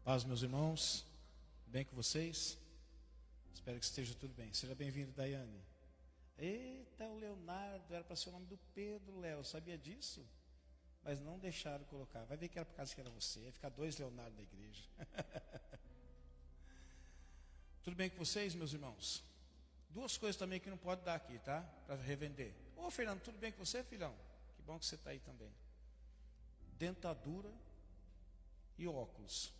Paz, meus irmãos, bem com vocês? Espero que esteja tudo bem. Seja bem-vindo, Daiane. Eita, o Leonardo, era para ser o nome do Pedro, Léo, sabia disso? Mas não deixaram colocar. Vai ver que era por causa que era você. Ia ficar 2 Leonardo na igreja. Tudo bem com vocês, meus irmãos? 2 coisas também que não pode dar aqui, tá? Para revender. Ô, Fernando, tudo bem com você, filhão? Que bom que você está aí também. Dentadura e óculos.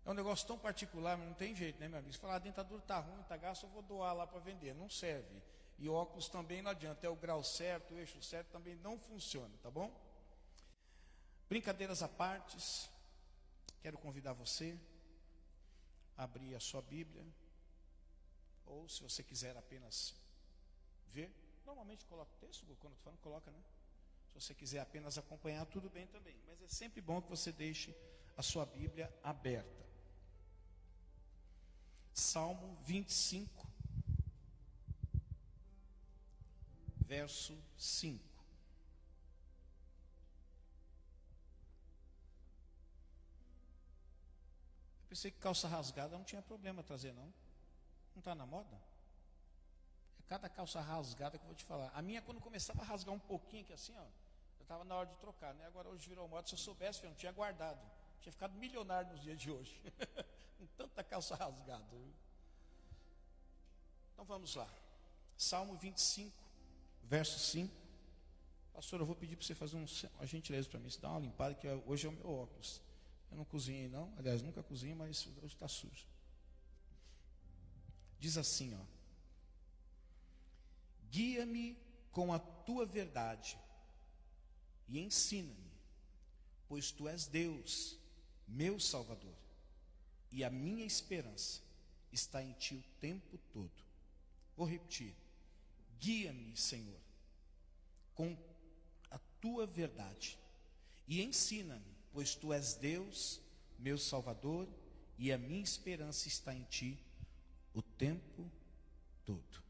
É um negócio tão particular, mas não tem jeito, né, meu amigo? Se falar, a dentadura está ruim, está gasta, eu vou doar lá para vender. Não serve. E óculos também não adianta. É o grau certo, o eixo certo também não funciona, tá bom? Brincadeiras à partes. Quero convidar você a abrir a sua Bíblia. Ou se você quiser apenas ver. Normalmente coloca o texto, quando eu estou falando, coloca, né? Se você quiser apenas acompanhar, tudo bem também. Mas é sempre bom que você deixe a sua Bíblia aberta. Salmo 25, verso 5. Eu pensei que calça rasgada não tinha problema trazer, não. Não está na moda? É cada calça rasgada que eu vou te falar. A minha, quando começava a rasgar um pouquinho aqui assim, ó, eu estava na hora de trocar, né? Agora hoje virou moda. Se eu soubesse, eu não tinha guardado. Tinha ficado milionário nos dias de hoje. Com tanta calça rasgada. Então vamos lá. Salmo 25, verso 5. Pastor, eu vou pedir para você fazer uma gentileza para mim. Você dá uma limpada, que hoje é o meu óculos. Eu não cozinhei não. Aliás, nunca cozinhei, mas hoje está sujo. Diz assim, ó. Guia-me com a tua verdade e ensina-me, pois tu és Deus, meu Salvador, e a minha esperança está em ti o tempo todo. Vou repetir. Guia-me, Senhor, com a tua verdade e ensina-me, pois tu és Deus, meu Salvador, e a minha esperança está em ti o tempo todo.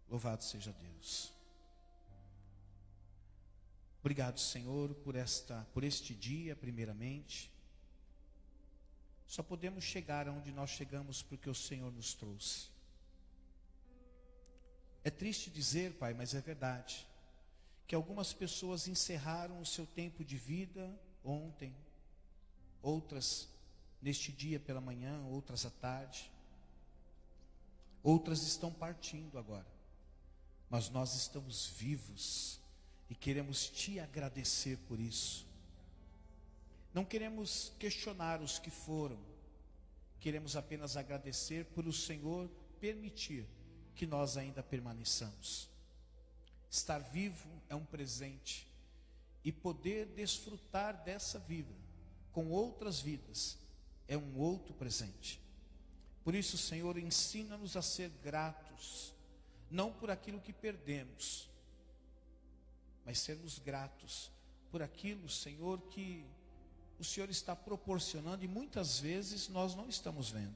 Louvado seja Deus. Obrigado, Senhor, por este dia, primeiramente. Só podemos chegar aonde nós chegamos porque o Senhor nos trouxe. É triste dizer, Pai, mas é verdade, que algumas pessoas encerraram o seu tempo de vida ontem, outras neste dia pela manhã, outras à tarde, outras estão partindo agora, mas nós estamos vivos e queremos te agradecer por isso. Não queremos questionar os que foram, queremos apenas agradecer por o Senhor permitir que nós ainda permaneçamos. Estar vivo é um presente, e poder desfrutar dessa vida com outras vidas é um outro presente. Por isso, Senhor, ensina-nos a ser gratos, não por aquilo que perdemos, mas sermos gratos por aquilo, Senhor, que o Senhor está proporcionando e muitas vezes nós não estamos vendo.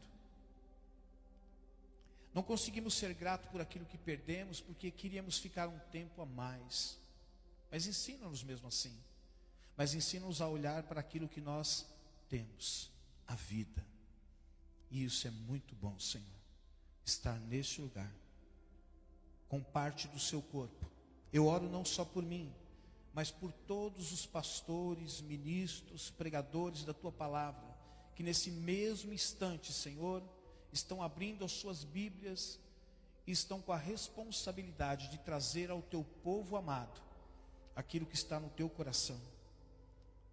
Não conseguimos ser gratos por aquilo que perdemos porque queríamos ficar um tempo a mais. Mas ensina-nos mesmo assim. Mas ensina-nos a olhar para aquilo que nós temos, a vida. E isso é muito bom, Senhor. Estar neste lugar, com parte do seu corpo. Eu oro não só por mim, mas por todos os pastores, ministros, pregadores da tua palavra, que nesse mesmo instante, Senhor, estão abrindo as suas Bíblias e estão com a responsabilidade de trazer ao teu povo amado aquilo que está no teu coração.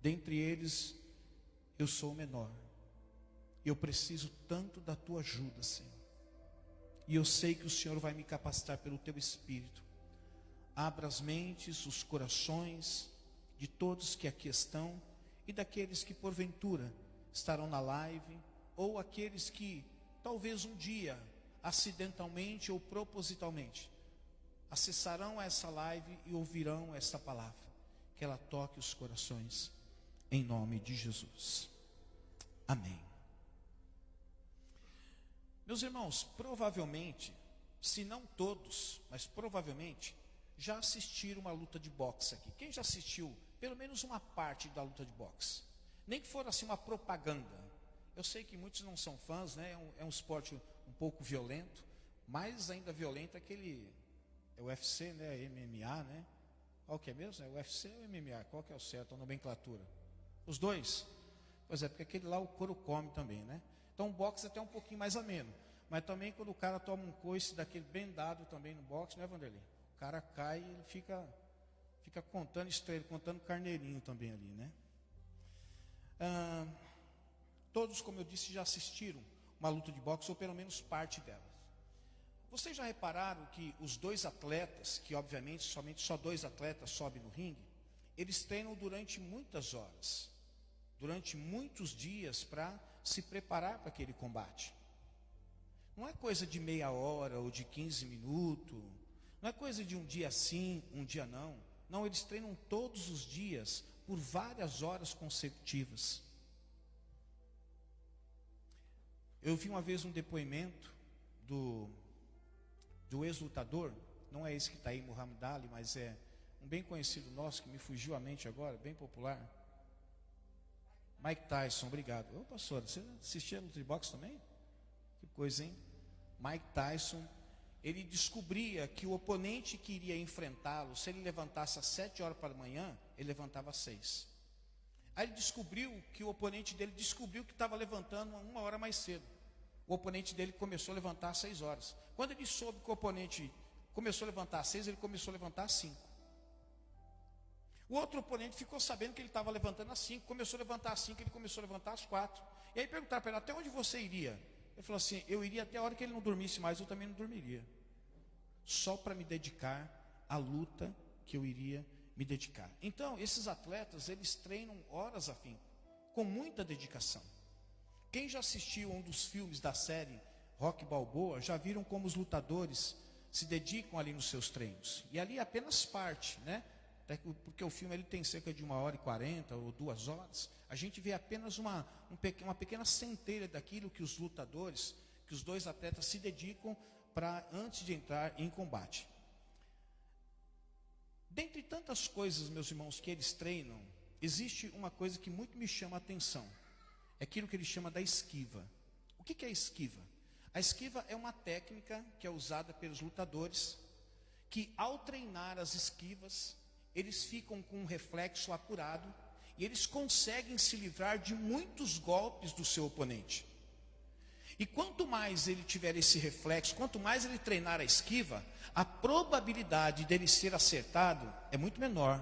Dentre eles, eu sou o menor. Eu preciso tanto da tua ajuda, Senhor. E eu sei que o Senhor vai me capacitar pelo teu Espírito. Abra as mentes, os corações de todos que aqui estão e daqueles que porventura estarão na live, ou aqueles que talvez um dia, acidentalmente ou propositalmente, acessarão essa live e ouvirão esta palavra. Que ela toque os corações, em nome de Jesus. Amém. Meus irmãos, provavelmente, se não todos, mas provavelmente, já assistiram uma luta de boxe aqui. Quem já assistiu pelo menos uma parte da luta de boxe? Nem que for assim uma propaganda. Eu sei que muitos não são fãs, né? É um esporte um pouco violento, mais ainda violento aquele, é o UFC, né? MMA, né? Qual que é mesmo? É o UFC ou MMA? Qual que é o certo, a nomenclatura? Os dois? Pois é, porque aquele lá o couro come também, né? Então o boxe é até um pouquinho mais ameno. Mas também quando o cara toma um coice daquele bem dado também no boxe, né, Vanderlei? O cara cai e ele fica contando estrela, contando carneirinho também ali, né? Todos, como eu disse, já assistiram uma luta de boxe, ou pelo menos parte delas. Vocês já repararam que os dois atletas, que obviamente somente só dois atletas sobem no ringue, eles treinam durante muitas horas, durante muitos dias para se preparar para aquele combate. Não é coisa de meia hora ou de 15 minutos, não é coisa de um dia sim, um dia não. Não, eles treinam todos os dias por várias horas consecutivas. Eu vi uma vez um depoimento do ex-lutador, não é esse que está aí, Muhammad Ali, mas é um bem conhecido nosso, que me fugiu à mente agora, bem popular. Mike Tyson, obrigado. Ô pastor, você assistia no boxe também? Que coisa, hein? Mike Tyson, ele descobria que o oponente que iria enfrentá-lo, se ele levantasse às 7 horas da manhã, ele levantava às 6. Aí ele descobriu que o oponente dele descobriu que estava levantando 1 hora mais cedo. O oponente dele começou a levantar às 6 horas. Quando ele soube que o oponente começou a levantar às 6, ele começou a levantar às 5. O outro oponente ficou sabendo que ele estava levantando às 5, começou a levantar às 5, ele começou a levantar às 4. E aí perguntaram para ele, até onde você iria? Ele falou assim, eu iria até a hora que ele não dormisse mais, eu também não dormiria. Só para me dedicar à luta que eu iria me dedicar. Então, esses atletas, eles treinam horas a fim, com muita dedicação. Quem já assistiu um dos filmes da série Rocky Balboa, já viram como os lutadores se dedicam ali nos seus treinos. E ali é apenas parte, né? Porque o filme ele tem cerca de 1h40 ou 2 horas. A gente vê apenas uma pequena centelha daquilo que os lutadores, que os dois atletas se dedicam para antes de entrar em combate. Dentre tantas coisas, meus irmãos, que eles treinam, existe uma coisa que muito me chama a atenção. É aquilo que ele chama da esquiva. O que é a esquiva? A esquiva é uma técnica que é usada pelos lutadores, que ao treinar as esquivas, eles ficam com um reflexo apurado e eles conseguem se livrar de muitos golpes do seu oponente. E quanto mais ele tiver esse reflexo, quanto mais ele treinar a esquiva, a probabilidade dele ser acertado é muito menor.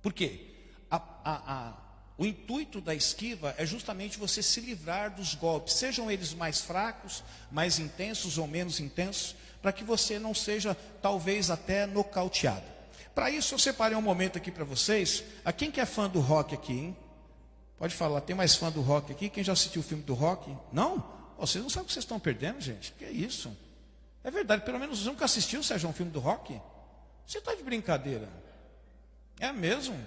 Por quê? O intuito da esquiva é justamente você se livrar dos golpes, sejam eles mais fracos, mais intensos ou menos intensos, para que você não seja, talvez, até nocauteado. Para isso, eu separei um momento aqui para vocês. A quem que é fã do rock aqui, hein? Pode falar, tem mais fã do rock aqui? Quem já assistiu o filme do rock? Não? Vocês não sabem o que vocês estão perdendo, gente? Que é isso? É verdade, pelo menos você nunca assistiu, Sérgio, um filme do rock? Você está de brincadeira? É mesmo?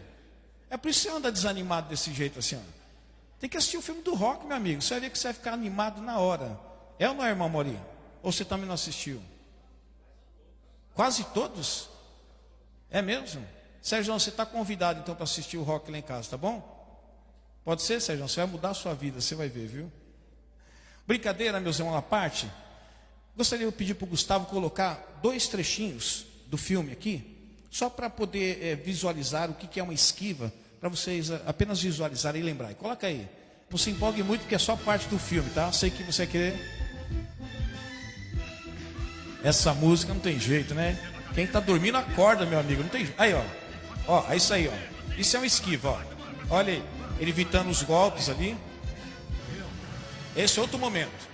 É por isso que você anda desanimado desse jeito assim, ó. Tem que assistir o filme do rock, meu amigo. Você vai ver que você vai ficar animado na hora. É ou não é, irmão Mori? Ou você também não assistiu? Quase todos? É mesmo? Sérgio, você está convidado então para assistir o rock lá em casa, tá bom? Pode ser, Sérgio? Você vai mudar a sua vida, você vai ver, viu? Brincadeira, meus irmãos, à parte. Gostaria de pedir para o Gustavo colocar 2 trechinhos do filme aqui, só para poder visualizar o que é uma esquiva, para vocês apenas visualizarem e lembrarem. Coloca aí. Não se empolgue muito, porque é só parte do filme, tá? Sei que você quer. Essa música não tem jeito, né? Quem está dormindo acorda, meu amigo. Não tem jeito. Aí, ó. Ó, é isso aí, ó. Isso é uma esquiva, ó. Olha aí. Ele evitando os golpes ali. Esse é outro momento.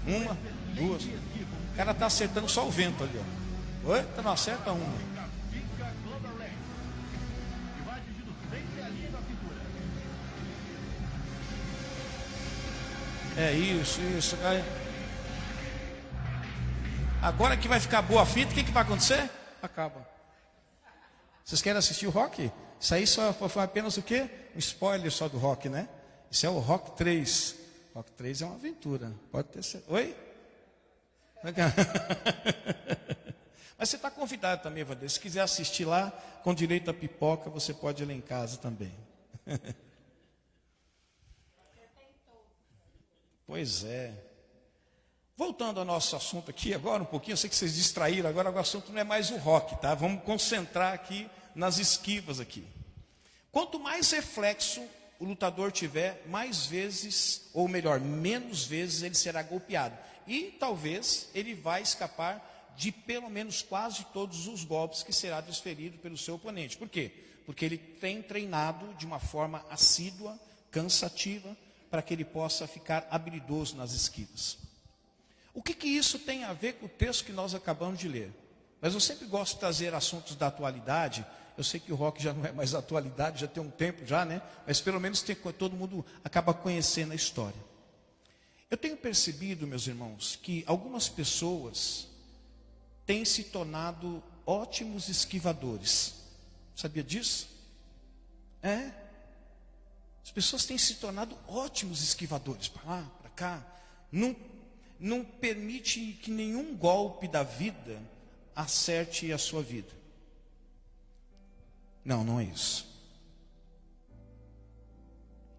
1, 2. O cara está acertando só o vento ali, ó. Oi? Não acerta uma. É isso. Agora que vai ficar boa a fita, o que vai acontecer? Acaba. Vocês querem assistir o rock? Isso aí só foi apenas o quê? Um spoiler só do rock, né? Isso é o Rock 3. Rock 3 é uma aventura. Pode ter certeza. Oi? Mas você está convidado também, Vander. Se quiser assistir lá, com direito a pipoca, você pode ir lá em casa também. Pois é. Voltando ao nosso assunto aqui agora um pouquinho, eu sei que vocês distraíram, agora o assunto não é mais o rock, tá? Vamos concentrar aqui nas esquivas aqui. Quanto mais reflexo o lutador tiver, mais vezes, ou melhor, menos vezes ele será golpeado. E talvez ele vai escapar de pelo menos quase todos os golpes que será desferido pelo seu oponente. Por quê? Porque ele tem treinado de uma forma assídua, cansativa, para que ele possa ficar habilidoso nas esquivas. O que isso tem a ver com o texto que nós acabamos de ler? Mas eu sempre gosto de trazer assuntos da atualidade. Eu sei que o rock já não é mais atualidade, já tem um tempo já, né? Mas pelo menos todo mundo acaba conhecendo a história. Eu tenho percebido, meus irmãos, que algumas pessoas têm se tornado ótimos esquivadores. Sabia disso? As pessoas têm se tornado ótimos esquivadores, para lá, para cá. Não permite que nenhum golpe da vida acerte a sua vida. Não é isso.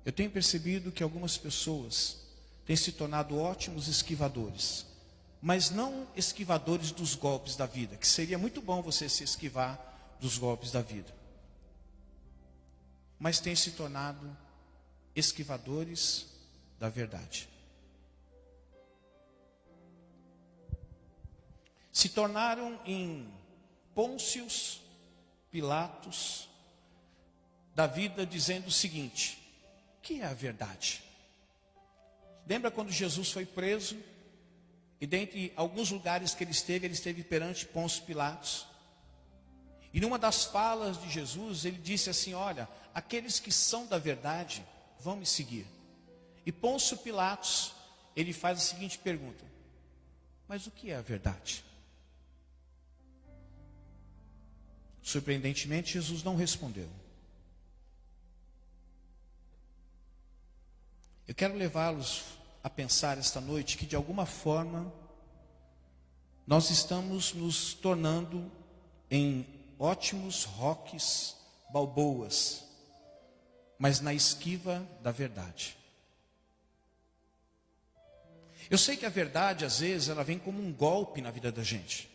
Eu tenho percebido que algumas pessoas têm se tornado ótimos esquivadores, mas não esquivadores dos golpes da vida, que seria muito bom você se esquivar dos golpes da vida. Mas têm se tornado esquivadores da verdade. Se tornaram em Pôncios Pilatos da vida, dizendo o seguinte: o que é a verdade? Lembra quando Jesus foi preso? E dentre alguns lugares que ele esteve perante Pôncio Pilatos. E numa das falas de Jesus, ele disse assim: olha, aqueles que são da verdade vão me seguir. E Pôncio Pilatos, ele faz a seguinte pergunta: mas o que é a verdade? Surpreendentemente, Jesus não respondeu. Eu quero levá-los a pensar esta noite que de alguma forma nós estamos nos tornando em ótimos rocks balboas, mas na esquiva da verdade. Eu sei que a verdade, às vezes, ela vem como um golpe na vida da gente.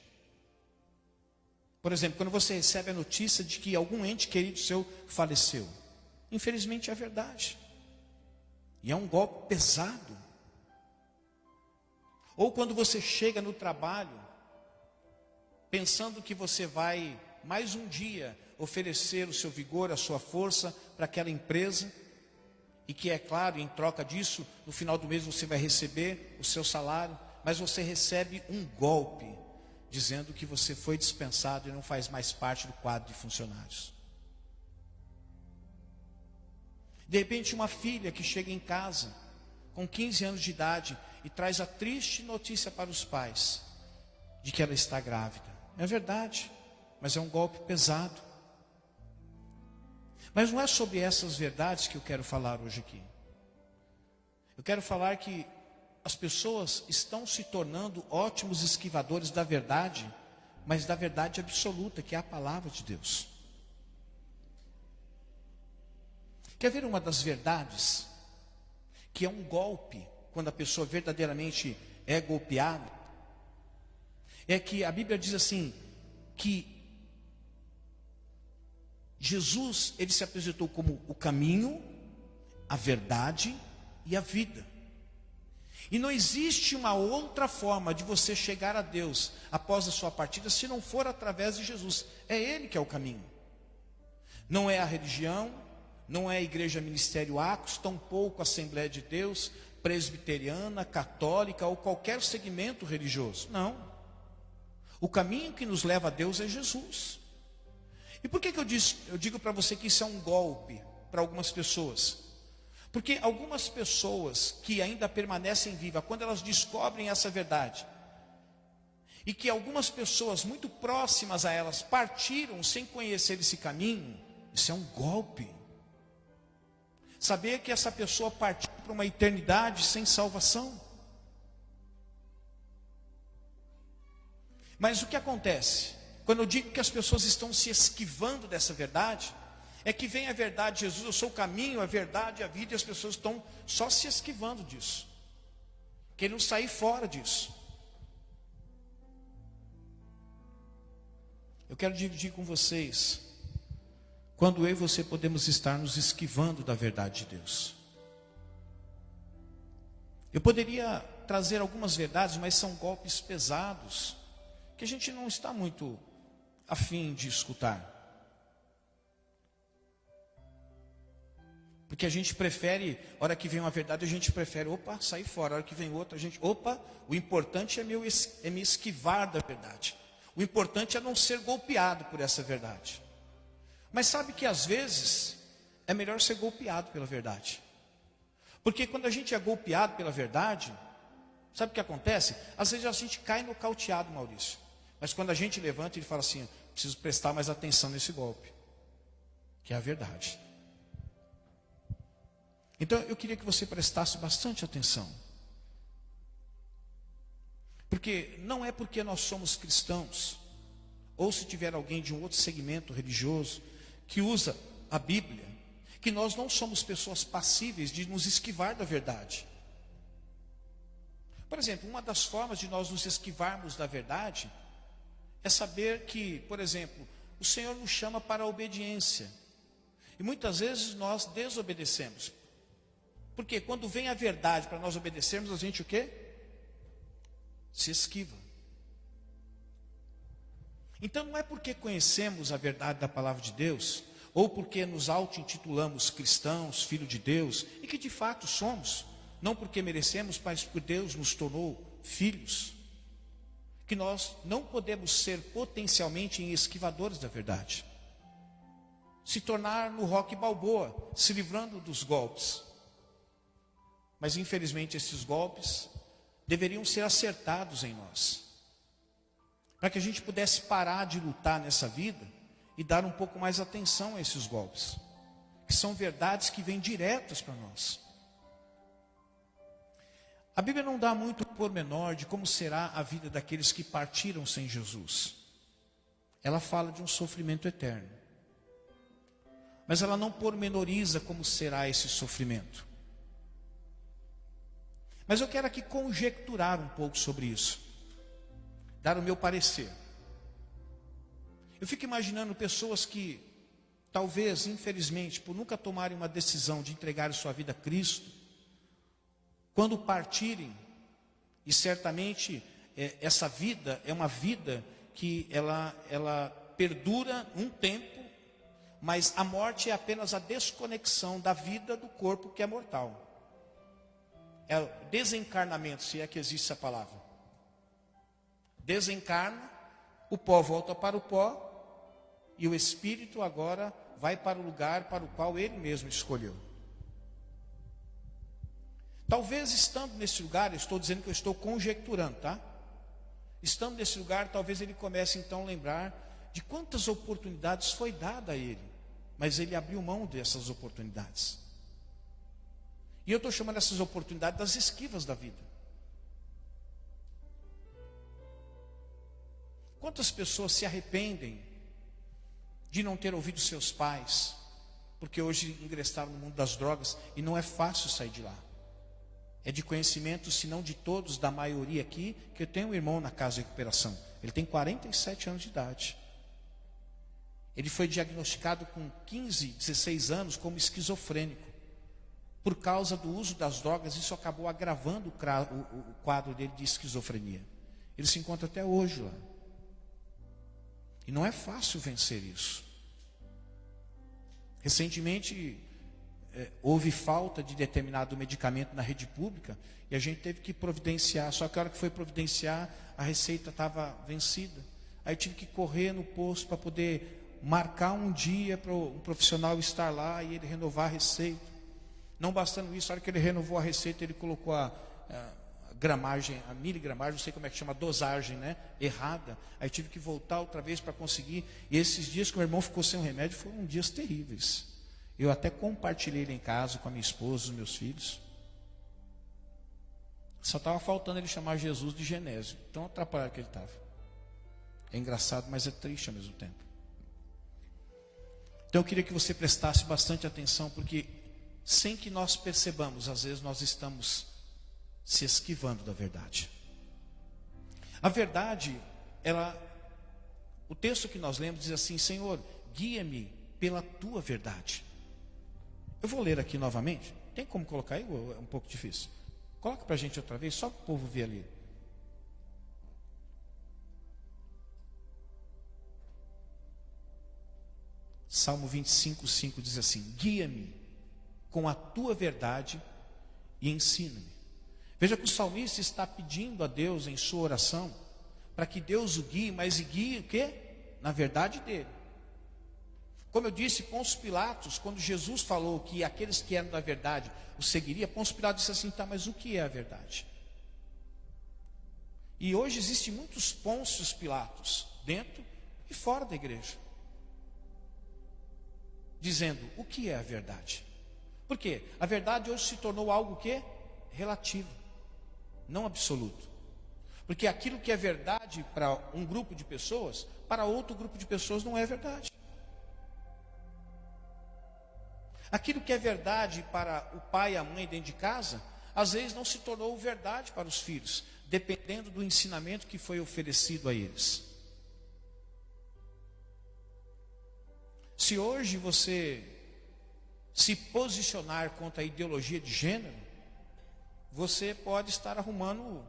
Por exemplo, quando você recebe a notícia de que algum ente querido seu faleceu, infelizmente é verdade. E é um golpe pesado. Ou quando você chega no trabalho, pensando que você vai mais um dia oferecer o seu vigor, a sua força para aquela empresa, e que é claro, em troca disso, no final do mês você vai receber o seu salário, mas você recebe um golpe, dizendo que você foi dispensado e não faz mais parte do quadro de funcionários. De repente, uma filha que chega em casa com 15 anos de idade e traz a triste notícia para os pais de que ela está grávida. É verdade, mas é um golpe pesado. Mas não é sobre essas verdades que eu quero falar hoje aqui. Eu quero falar que as pessoas estão se tornando ótimos esquivadores da verdade, mas da verdade absoluta, que é a palavra de Deus. Quer ver uma das verdades, que é um golpe, quando a pessoa verdadeiramente é golpeada? É que a Bíblia diz assim, que Jesus, ele se apresentou como o caminho, a verdade e a vida. E não existe uma outra forma de você chegar a Deus após a sua partida, se não for através de Jesus. É Ele que é o caminho. Não é a religião, não é a igreja Ministério Acos, tampouco a Assembleia de Deus, presbiteriana, católica ou qualquer segmento religioso. Não. O caminho que nos leva a Deus é Jesus. E por que eu digo para você que isso é um golpe para algumas pessoas? Porque algumas pessoas que ainda permanecem vivas, quando elas descobrem essa verdade, e que algumas pessoas muito próximas a elas partiram sem conhecer esse caminho, isso é um golpe. Saber que essa pessoa partiu para uma eternidade sem salvação. Mas o que acontece? Quando eu digo que as pessoas estão se esquivando dessa verdade, é que vem a verdade, Jesus, eu sou o caminho, a verdade e a vida, e as pessoas estão só se esquivando disso. querendo sair fora disso. Eu quero dividir com vocês, quando eu e você podemos estar nos esquivando da verdade de Deus. Eu poderia trazer algumas verdades, mas são golpes pesados, que a gente não está muito afim de escutar. Porque a gente prefere, a hora que vem uma verdade, a gente prefere, sair fora. A hora que vem outra, a gente, o importante é me esquivar da verdade. O importante é não ser golpeado por essa verdade. Mas sabe que às vezes é melhor ser golpeado pela verdade. Porque quando a gente é golpeado pela verdade, sabe o que acontece? Às vezes a gente cai nocauteado, Maurício. Mas quando a gente levanta, ele fala assim, preciso prestar mais atenção nesse golpe. Que é a verdade. Então eu queria que você prestasse bastante atenção. Porque não é porque nós somos cristãos, ou se tiver alguém de um outro segmento religioso, que usa a Bíblia, que nós não somos pessoas passíveis de nos esquivar da verdade. Por exemplo, uma das formas de nós nos esquivarmos da verdade é saber que, por exemplo, o Senhor nos chama para a obediência. E muitas vezes nós desobedecemos. Porque quando vem a verdade para nós obedecermos, a gente o quê? Se esquiva. Então não é porque conhecemos a verdade da palavra de Deus, ou porque nos auto-intitulamos cristãos, filhos de Deus, e que de fato somos, não porque merecemos, mas porque Deus nos tornou filhos, que nós não podemos ser potencialmente esquivadores da verdade. Se tornar no Rocky Balboa, se livrando dos golpes. Mas infelizmente esses golpes deveriam ser acertados em nós. Para que a gente pudesse parar de lutar nessa vida e dar um pouco mais atenção a esses golpes. Que são verdades que vêm diretas para nós. A Bíblia não dá muito pormenor de como será a vida daqueles que partiram sem Jesus. Ela fala de um sofrimento eterno. Mas ela não pormenoriza como será esse sofrimento. Mas eu quero aqui conjecturar um pouco sobre isso. Dar o meu parecer. Eu fico imaginando pessoas que, talvez, infelizmente, por nunca tomarem uma decisão de entregar sua vida a Cristo, quando partirem, e certamente essa vida é uma vida que ela perdura um tempo, mas a morte é apenas a desconexão da vida do corpo que é mortal. É o desencarnamento, se é que existe essa palavra. Desencarna, o pó volta para o pó, e o espírito agora vai para o lugar para o qual ele mesmo escolheu. Talvez estando nesse lugar, eu estou dizendo que eu estou conjecturando, tá? Estando nesse lugar, talvez ele comece então a lembrar de quantas oportunidades foi dada a ele, mas ele abriu mão dessas oportunidades. E eu estou chamando essas oportunidades das esquivas da vida. Quantas pessoas se arrependem de não ter ouvido seus pais, porque hoje ingressaram no mundo das drogas e não é fácil sair de lá. É de conhecimento, se não de todos, da maioria aqui, que eu tenho um irmão na casa de recuperação. Ele tem 47 anos de idade. Ele foi diagnosticado com 15, 16 anos como esquizofrênico. Por causa do uso das drogas, isso acabou agravando o quadro dele de esquizofrenia. Ele se encontra até hoje lá. E não é fácil vencer isso. Recentemente, houve falta de determinado medicamento na rede pública e a gente teve que providenciar. Só que a hora que foi providenciar, a receita estava vencida. Aí eu tive que correr no posto para poder marcar um dia para um profissional estar lá e ele renovar a receita. Não bastando isso, a hora que ele renovou a receita, ele colocou a gramagem, a miligramagem, não sei como é que chama, dosagem, né? Errada. Aí tive que voltar outra vez para conseguir. E esses dias que o meu irmão ficou sem o remédio foram dias terríveis. Eu até compartilhei ele em casa com a minha esposa, os meus filhos. Só estava faltando ele chamar Jesus de Genésio. Tão atrapalhado que ele estava. É engraçado, mas é triste ao mesmo tempo. Então eu queria que você prestasse bastante atenção, porque sem que nós percebamos, às vezes nós estamos se esquivando da verdade. A verdade, o texto que nós lemos diz assim: Senhor, guia-me pela tua verdade. Eu vou ler aqui novamente. Tem como colocar aí? Ou é um pouco difícil? Coloca para a gente outra vez, só para o povo ver ali. Salmo 25, 5 diz assim: guia-me com a tua verdade e ensina-me. Veja que o salmista está pedindo a Deus em sua oração para que Deus o guie, mas guie o quê? Na verdade dele. Como eu disse, Pôncio Pilatos, quando Jesus falou que aqueles que eram da verdade o seguiria, Pôncio Pilatos disse assim: tá, mas o que é a verdade? E hoje existem muitos Pôncios Pilatos, dentro e fora da igreja, dizendo o que é a verdade. Por quê? A verdade hoje se tornou algo que relativo, não absoluto. Porque aquilo que é verdade para um grupo de pessoas, para outro grupo de pessoas não é verdade. Aquilo que é verdade para o pai e a mãe dentro de casa, às vezes não se tornou verdade para os filhos, dependendo do ensinamento que foi oferecido a eles. Se hoje você se posicionar contra a ideologia de gênero, você pode estar arrumando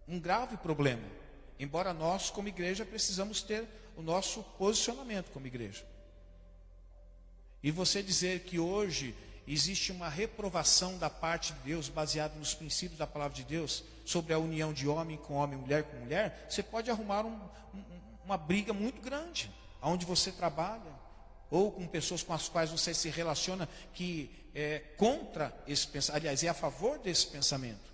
um grave problema. Embora nós, como igreja, precisamos ter o nosso posicionamento como igreja. E você dizer que hoje existe uma reprovação da parte de Deus, baseada nos princípios da palavra de Deus, sobre a união de homem com homem, mulher com mulher, você pode arrumar uma briga muito grande, onde você trabalha, ou com pessoas com as quais você se relaciona, que é contra esse pensamento, aliás, é a favor desse pensamento.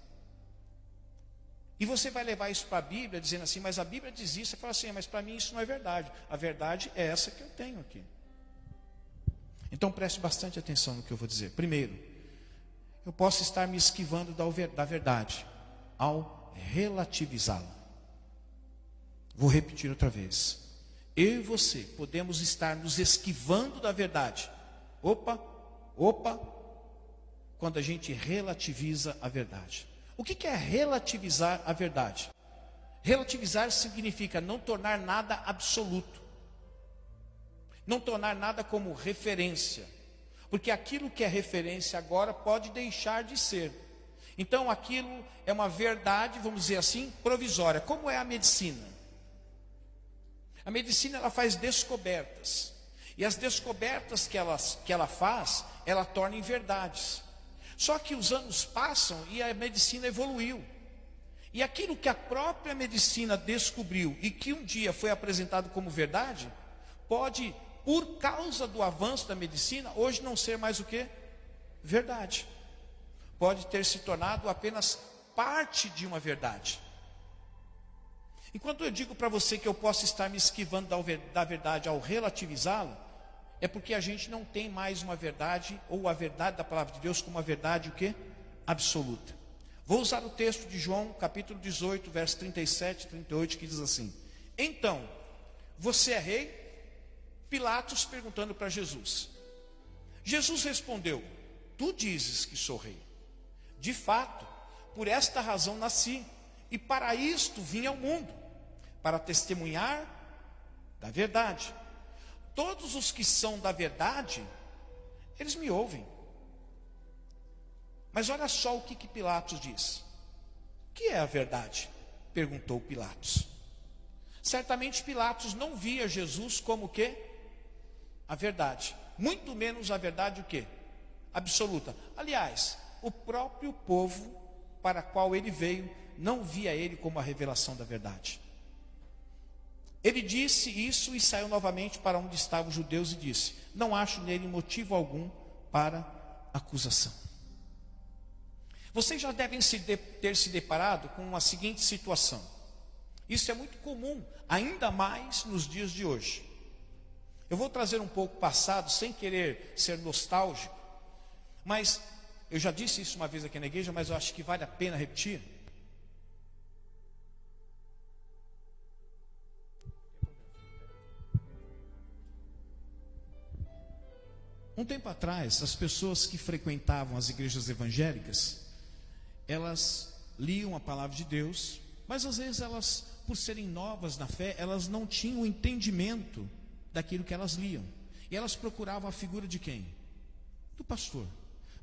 E você vai levar isso para a Bíblia, dizendo assim: mas a Bíblia diz isso. Você fala assim: mas para mim isso não é verdade. A verdade é essa que eu tenho aqui. Então preste bastante atenção no que eu vou dizer. Primeiro, eu posso estar me esquivando da verdade ao relativizá-la. Vou repetir outra vez. Eu e você podemos estar nos esquivando da verdade. Opa, quando a gente relativiza a verdade. O que é relativizar a verdade? Relativizar significa não tornar nada absoluto. Não tornar nada como referência. Porque aquilo que é referência agora pode deixar de ser. Então aquilo é uma verdade, vamos dizer assim, provisória. Como é a medicina? A medicina, ela faz descobertas. E as descobertas que ela faz, ela torna em verdades. Só que os anos passam e a medicina evoluiu. E aquilo que a própria medicina descobriu e que um dia foi apresentado como verdade, pode, por causa do avanço da medicina, hoje não ser mais o que? Verdade. Pode ter se tornado apenas parte de uma verdade. Enquanto eu digo para você que eu posso estar me esquivando da verdade ao relativizá-la, é porque a gente não tem mais uma verdade, ou a verdade da palavra de Deus como uma verdade o quê? Absoluta. Vou usar o texto de João, capítulo 18, verso 37 e 38, que diz assim: então, você é rei? Pilatos perguntando para Jesus. Jesus respondeu: tu dizes que sou rei. De fato, por esta razão nasci, e para isto vim ao mundo, para testemunhar da verdade. Todos os que são da verdade, eles me ouvem. Mas olha só o que Pilatos diz. O que é a verdade? Perguntou Pilatos. Certamente Pilatos não via Jesus como o quê? A verdade. Muito menos a verdade o quê? Absoluta. Aliás, o próprio povo para qual ele veio não via ele como a revelação da verdade. Ele disse isso e saiu novamente para onde estavam os judeus e disse: não acho nele motivo algum para acusação. Vocês já devem ter se deparado com a seguinte situação. Isso é muito comum, ainda mais nos dias de hoje. Eu vou trazer um pouco o passado, sem querer ser nostálgico, mas eu já disse isso uma vez aqui na igreja, mas eu acho que vale a pena repetir. Um tempo atrás, as pessoas que frequentavam as igrejas evangélicas, elas liam a palavra de Deus, mas às vezes elas, por serem novas na fé, elas não tinham o entendimento daquilo que elas liam. E elas procuravam a figura de quem? Do pastor.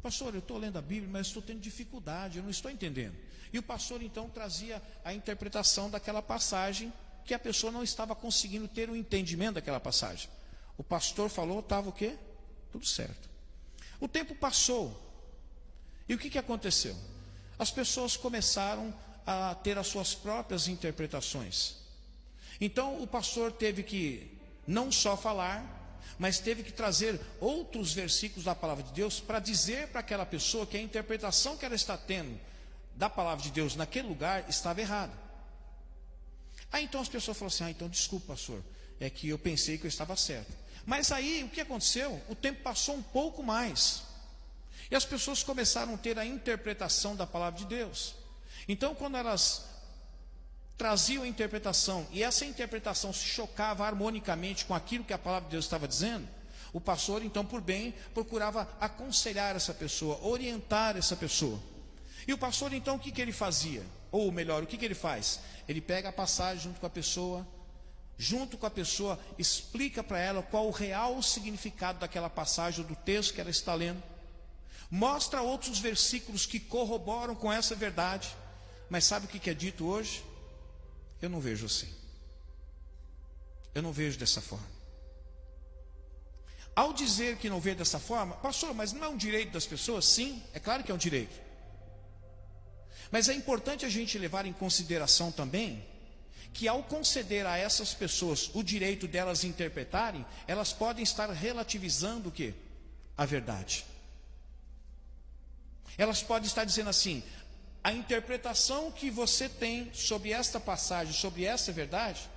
Pastor, eu estou lendo a Bíblia, mas estou tendo dificuldade, eu não estou entendendo. E o pastor então trazia a interpretação daquela passagem, que a pessoa não estava conseguindo ter o entendimento daquela passagem. O pastor falou, estava o quê? Tudo certo. O tempo passou. E o que aconteceu? As pessoas começaram a ter as suas próprias interpretações. Então o pastor teve que não só falar, mas teve que trazer outros versículos da palavra de Deus para dizer para aquela pessoa que a interpretação que ela está tendo da palavra de Deus naquele lugar estava errada. Aí então as pessoas falaram assim, então desculpa, pastor, é que eu pensei que eu estava certo. Mas aí o que aconteceu? O tempo passou um pouco mais, e as pessoas começaram a ter a interpretação da palavra de Deus. Então quando elas traziam a interpretação, e essa interpretação se chocava harmonicamente com aquilo que a palavra de Deus estava dizendo, o pastor então por bem procurava aconselhar essa pessoa, orientar essa pessoa. E o pastor então o que ele fazia? Ou melhor, o que ele faz? Ele pega a passagem junto com a pessoa, explica para ela qual o real significado daquela passagem, do texto que ela está lendo, mostra outros versículos que corroboram com essa verdade. Mas sabe o que é dito hoje? Eu não vejo assim. Eu não vejo dessa forma. Ao dizer que não vê dessa forma, pastor, mas não é um direito das pessoas? Sim, é claro que é um direito. Mas é importante a gente levar em consideração também que ao conceder a essas pessoas o direito delas interpretarem, elas podem estar relativizando o quê? A verdade. Elas podem estar dizendo assim, a interpretação que você tem sobre esta passagem, sobre essa verdade,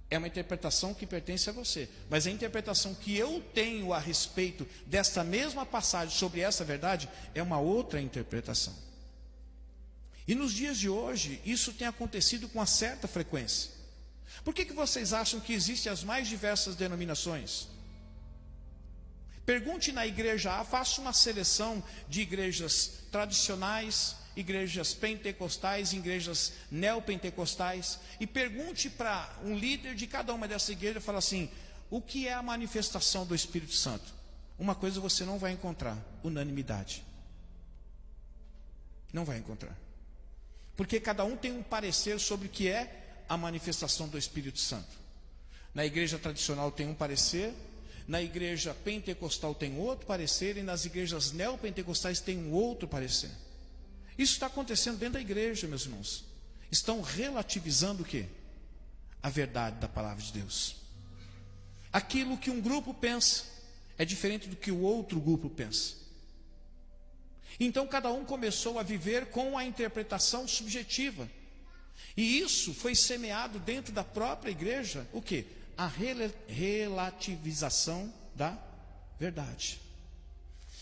é uma interpretação que pertence a você. Mas a interpretação que eu tenho a respeito desta mesma passagem sobre essa verdade, é uma outra interpretação. E nos dias de hoje, isso tem acontecido com uma certa frequência. Por que vocês acham que existem as mais diversas denominações? Pergunte na igreja A, faça uma seleção de igrejas tradicionais, igrejas pentecostais, igrejas neopentecostais, e pergunte para um líder de cada uma dessas igrejas, fala assim, o que é a manifestação do Espírito Santo? Uma coisa você não vai encontrar, unanimidade. Não vai encontrar. Porque cada um tem um parecer sobre o que é a manifestação do Espírito Santo. Na igreja tradicional tem um parecer, na igreja pentecostal tem outro parecer, e nas igrejas neopentecostais tem um outro parecer. Isso está acontecendo dentro da igreja, meus irmãos. Estão relativizando o quê? A verdade da palavra de Deus. Aquilo que um grupo pensa é diferente do que o outro grupo pensa. Então cada um começou a viver com a interpretação subjetiva. E isso foi semeado dentro da própria igreja, o quê? A relativização da verdade.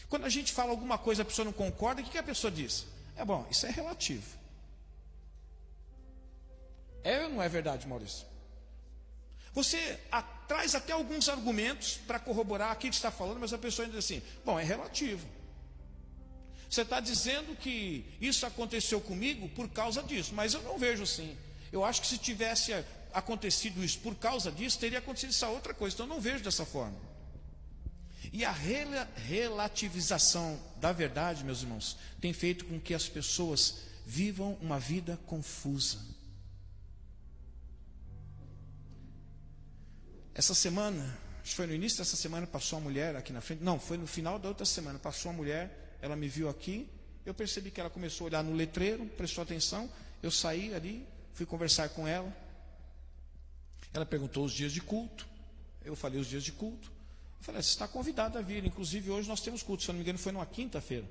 Quando a gente fala alguma coisa, a pessoa não concorda, o que a pessoa diz? É bom, isso é relativo. É ou não é verdade, Maurício? Você traz até alguns argumentos para corroborar aquilo que está falando, mas a pessoa ainda diz assim, bom, é relativo. Você está dizendo que isso aconteceu comigo por causa disso, mas eu não vejo assim. Eu acho que se tivesse acontecido isso por causa disso, teria acontecido essa outra coisa, então eu não vejo dessa forma. E a relativização da verdade, meus irmãos, tem feito com que as pessoas vivam uma vida confusa. Essa semana, acho que foi no início dessa semana, passou uma mulher aqui na frente. Não, foi no final da outra semana, passou uma mulher. Ela me viu aqui, eu percebi que ela começou a olhar no letreiro, prestou atenção, eu saí ali, fui conversar com ela. Ela perguntou os dias de culto, eu falei os dias de culto. Eu falei, você está convidada a vir, inclusive hoje nós temos culto, se eu não me engano foi numa quinta-feira.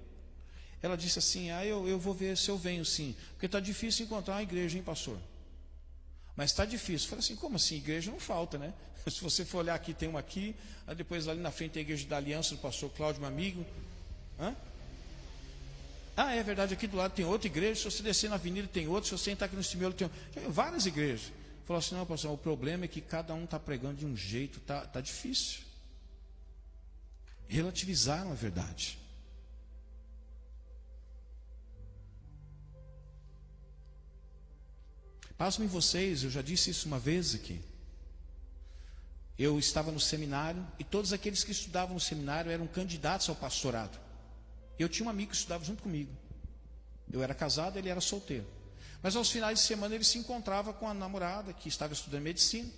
Ela disse assim, eu vou ver se eu venho sim, porque está difícil encontrar uma igreja, hein, pastor? Mas está difícil. Eu falei assim, como assim? Igreja não falta, né? Se você for olhar aqui, tem uma aqui, aí depois ali na frente tem a igreja da Aliança do pastor Cláudio, meu amigo. Hã? Ah, é verdade, aqui do lado tem outra igreja, se você descer na avenida tem outra, se você entrar aqui no Cimiolo tem várias igrejas. Falou assim, não, pastor, o problema é que cada um está pregando de um jeito, tá difícil. Relativizaram a verdade. Pasmem vocês, eu já disse isso uma vez aqui. Eu estava no seminário e todos aqueles que estudavam no seminário eram candidatos ao pastorado. Eu tinha um amigo que estudava junto comigo. Eu era casado, ele era solteiro. Mas aos finais de semana ele se encontrava com a namorada que estava estudando medicina.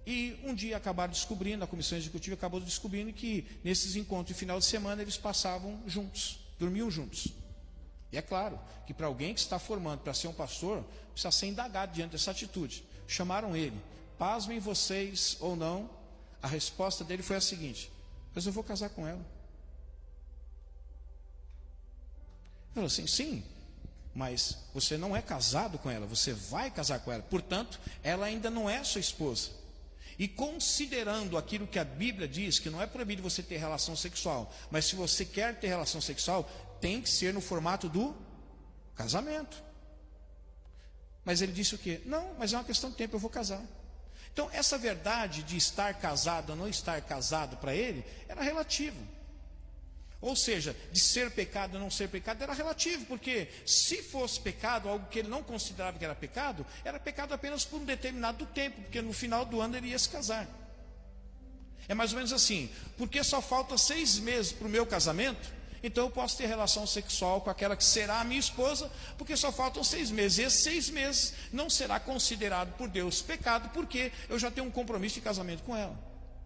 E um dia acabaram descobrindo, a comissão executiva acabou descobrindo que nesses encontros de final de semana eles passavam juntos, dormiam juntos. E é claro que para alguém que está formando para ser um pastor, precisa ser indagado diante dessa atitude. Chamaram ele, pasmem vocês ou não, a resposta dele foi a seguinte: mas eu vou casar com ela. Ele falou assim, sim, mas você não é casado com ela, você vai casar com ela. Portanto, ela ainda não é sua esposa. E considerando aquilo que a Bíblia diz, que não é proibido você ter relação sexual, mas se você quer ter relação sexual, tem que ser no formato do casamento. Mas ele disse o quê? Não, mas é uma questão de tempo, eu vou casar. Então, essa verdade de estar casado ou não estar casado para ele, era relativo. Ou seja, de ser pecado ou não ser pecado, era relativo, porque se fosse pecado, algo que ele não considerava que era pecado apenas por um determinado tempo, porque no final do ano ele ia se casar. É mais ou menos assim, porque só falta 6 meses para o meu casamento, então eu posso ter relação sexual com aquela que será a minha esposa, porque só faltam 6 meses. E esses 6 meses não será considerado por Deus pecado, porque eu já tenho um compromisso de casamento com ela.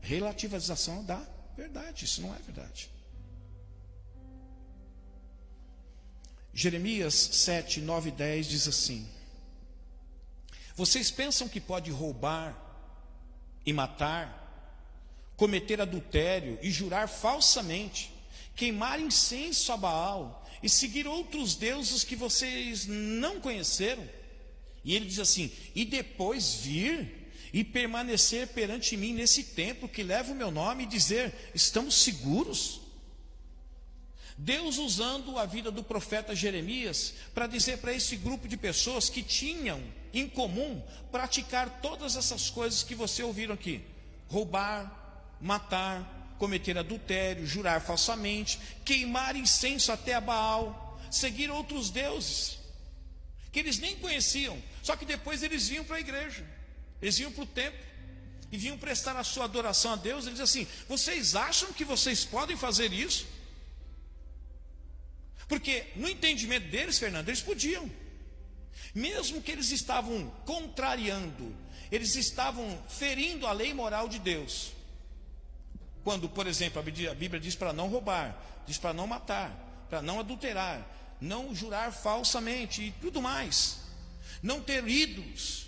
Relativização da verdade, isso não é verdade. Jeremias 7, 9 e 10 diz assim: vocês pensam que pode roubar e matar, cometer adultério e jurar falsamente, queimar incenso a Baal e seguir outros deuses que vocês não conheceram? E ele diz assim: e depois vir e permanecer perante mim nesse templo que leva o meu nome e dizer, estamos seguros? Deus usando a vida do profeta Jeremias para dizer para esse grupo de pessoas que tinham em comum praticar todas essas coisas que você ouviram aqui: roubar, matar, cometer adultério, jurar falsamente, queimar incenso até a Baal, seguir outros deuses que eles nem conheciam, só que depois eles vinham para a igreja, eles vinham para o templo e vinham prestar a sua adoração a Deus. Eles dizem assim: vocês acham que vocês podem fazer isso? Porque no entendimento deles, Fernando, eles podiam. Mesmo que eles estavam contrariando, eles estavam ferindo a lei moral de Deus. Quando, por exemplo, a Bíblia diz para não roubar, diz para não matar, para não adulterar, não jurar falsamente e tudo mais, não ter ídolos.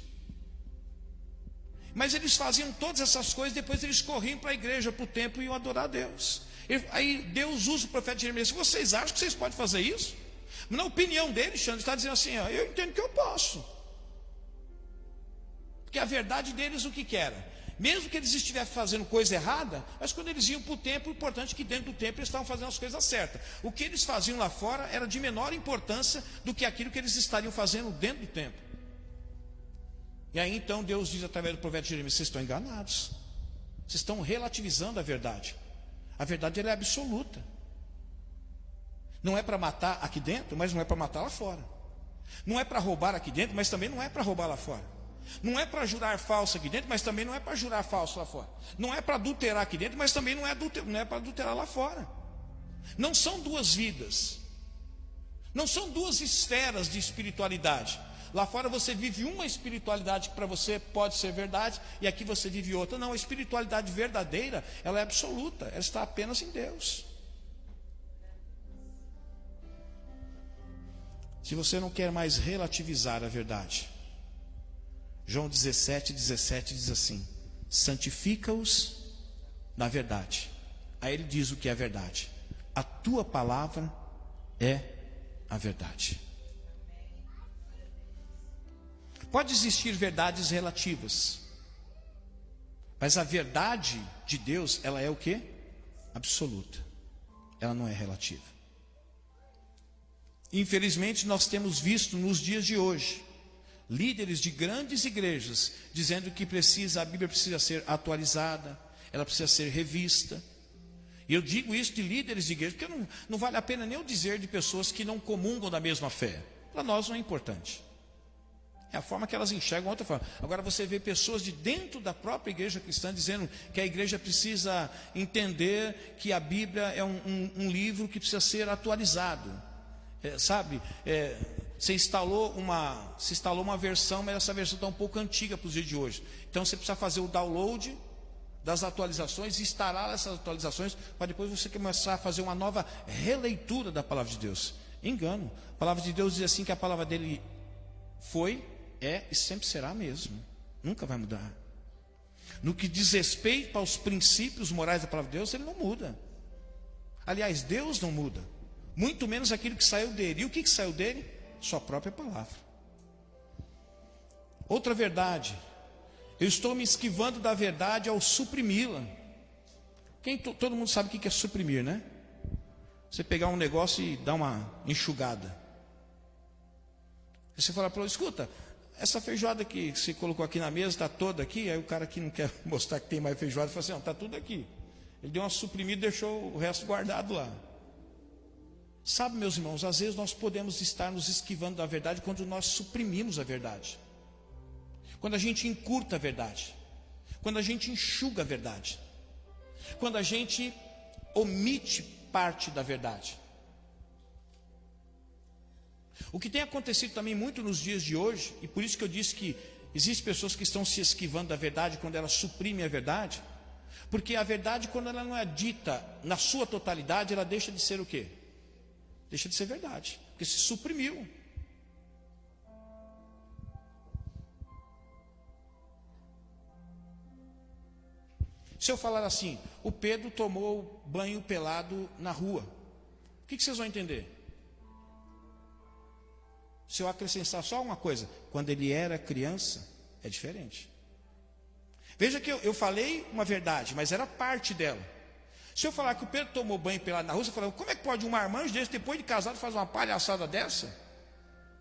Mas eles faziam todas essas coisas, depois eles corriam para a igreja, para o templo e iam adorar a Deus. Aí Deus usa o profeta Jeremias: vocês acham que vocês podem fazer isso? Mas na opinião dele, Xandro, está dizendo assim: ó, eu entendo que eu posso. Porque a verdade deles o que era? Mesmo que eles estivessem fazendo coisa errada, mas quando eles iam para o templo, o importante é que dentro do templo eles estavam fazendo as coisas certas. O que eles faziam lá fora era de menor importância do que aquilo que eles estariam fazendo dentro do templo. E aí então Deus diz através do profeta Jeremias: vocês estão enganados, vocês estão relativizando a verdade. A verdade ela é absoluta. Não é para matar aqui dentro, mas não é para matar lá fora. Não é para roubar aqui dentro, mas também não é para roubar lá fora. Não é para jurar falso aqui dentro, mas também não é para jurar falso lá fora. Não é para adulterar aqui dentro, mas também não é para adulterar lá fora. Não são duas vidas. Não são duas esferas de espiritualidade. Lá fora você vive uma espiritualidade que para você pode ser verdade, e aqui você vive outra. Não, a espiritualidade verdadeira, ela é absoluta, ela está apenas em Deus. Se você não quer mais relativizar a verdade, João 17 diz assim: santifica-os na verdade. Aí ele diz o que é a verdade: a tua palavra é a verdade. Pode existir verdades relativas, mas a verdade de Deus, ela é o quê? Absoluta. Ela não é relativa. Infelizmente, nós temos visto nos dias de hoje líderes de grandes igrejas dizendo que a Bíblia precisa ser atualizada, ela precisa ser revista. E eu digo isso de líderes de igreja, porque não vale a pena nem eu dizer de pessoas que não comungam da mesma fé. Para nós não é importante. É a forma que elas enxergam outra forma. Agora você vê pessoas de dentro da própria igreja cristã dizendo que a igreja precisa entender que a Bíblia é um livro que precisa ser atualizado. Se instalou uma versão, mas essa versão está um pouco antiga para os dias de hoje. Então você precisa fazer o download das atualizações, instalar essas atualizações, para depois você começar a fazer uma nova releitura da palavra de Deus. Engano. A palavra de Deus diz assim que a palavra dele foi, é e sempre será mesmo. Nunca vai mudar. No que diz respeito aos princípios morais da palavra de Deus, ele não muda. Aliás, Deus não muda. Muito menos aquilo que saiu dele. E o que saiu dele? Sua própria palavra. Outra verdade. Eu estou me esquivando da verdade ao suprimi-la. Todo mundo sabe o que é suprimir, né? Você pegar um negócio e dar uma enxugada. Você fala para ele, escuta, essa feijoada que você colocou aqui na mesa está toda aqui. Aí o cara que não quer mostrar que tem mais feijoada fala assim, não, está tudo aqui. Ele deu uma suprimida e deixou o resto guardado lá. Sabe, meus irmãos, às vezes nós podemos estar nos esquivando da verdade quando nós suprimimos a verdade. Quando a gente encurta a verdade. Quando a gente enxuga a verdade. Quando a gente omite parte da verdade. O que tem acontecido também muito nos dias de hoje, e por isso que eu disse que existem pessoas que estão se esquivando da verdade quando elas suprimem a verdade, porque a verdade, quando ela não é dita na sua totalidade, ela deixa de ser o quê? Deixa de ser verdade, porque se suprimiu. Se eu falar assim, o Pedro tomou banho pelado na rua, o que vocês vão entender? Se eu acrescentar só uma coisa, quando ele era criança, é diferente. Veja que eu falei uma verdade, mas era parte dela. Se eu falar que o Pedro tomou banho pelado na rua, você fala, como é que pode um marmanjo desse, depois de casado, fazer uma palhaçada dessa?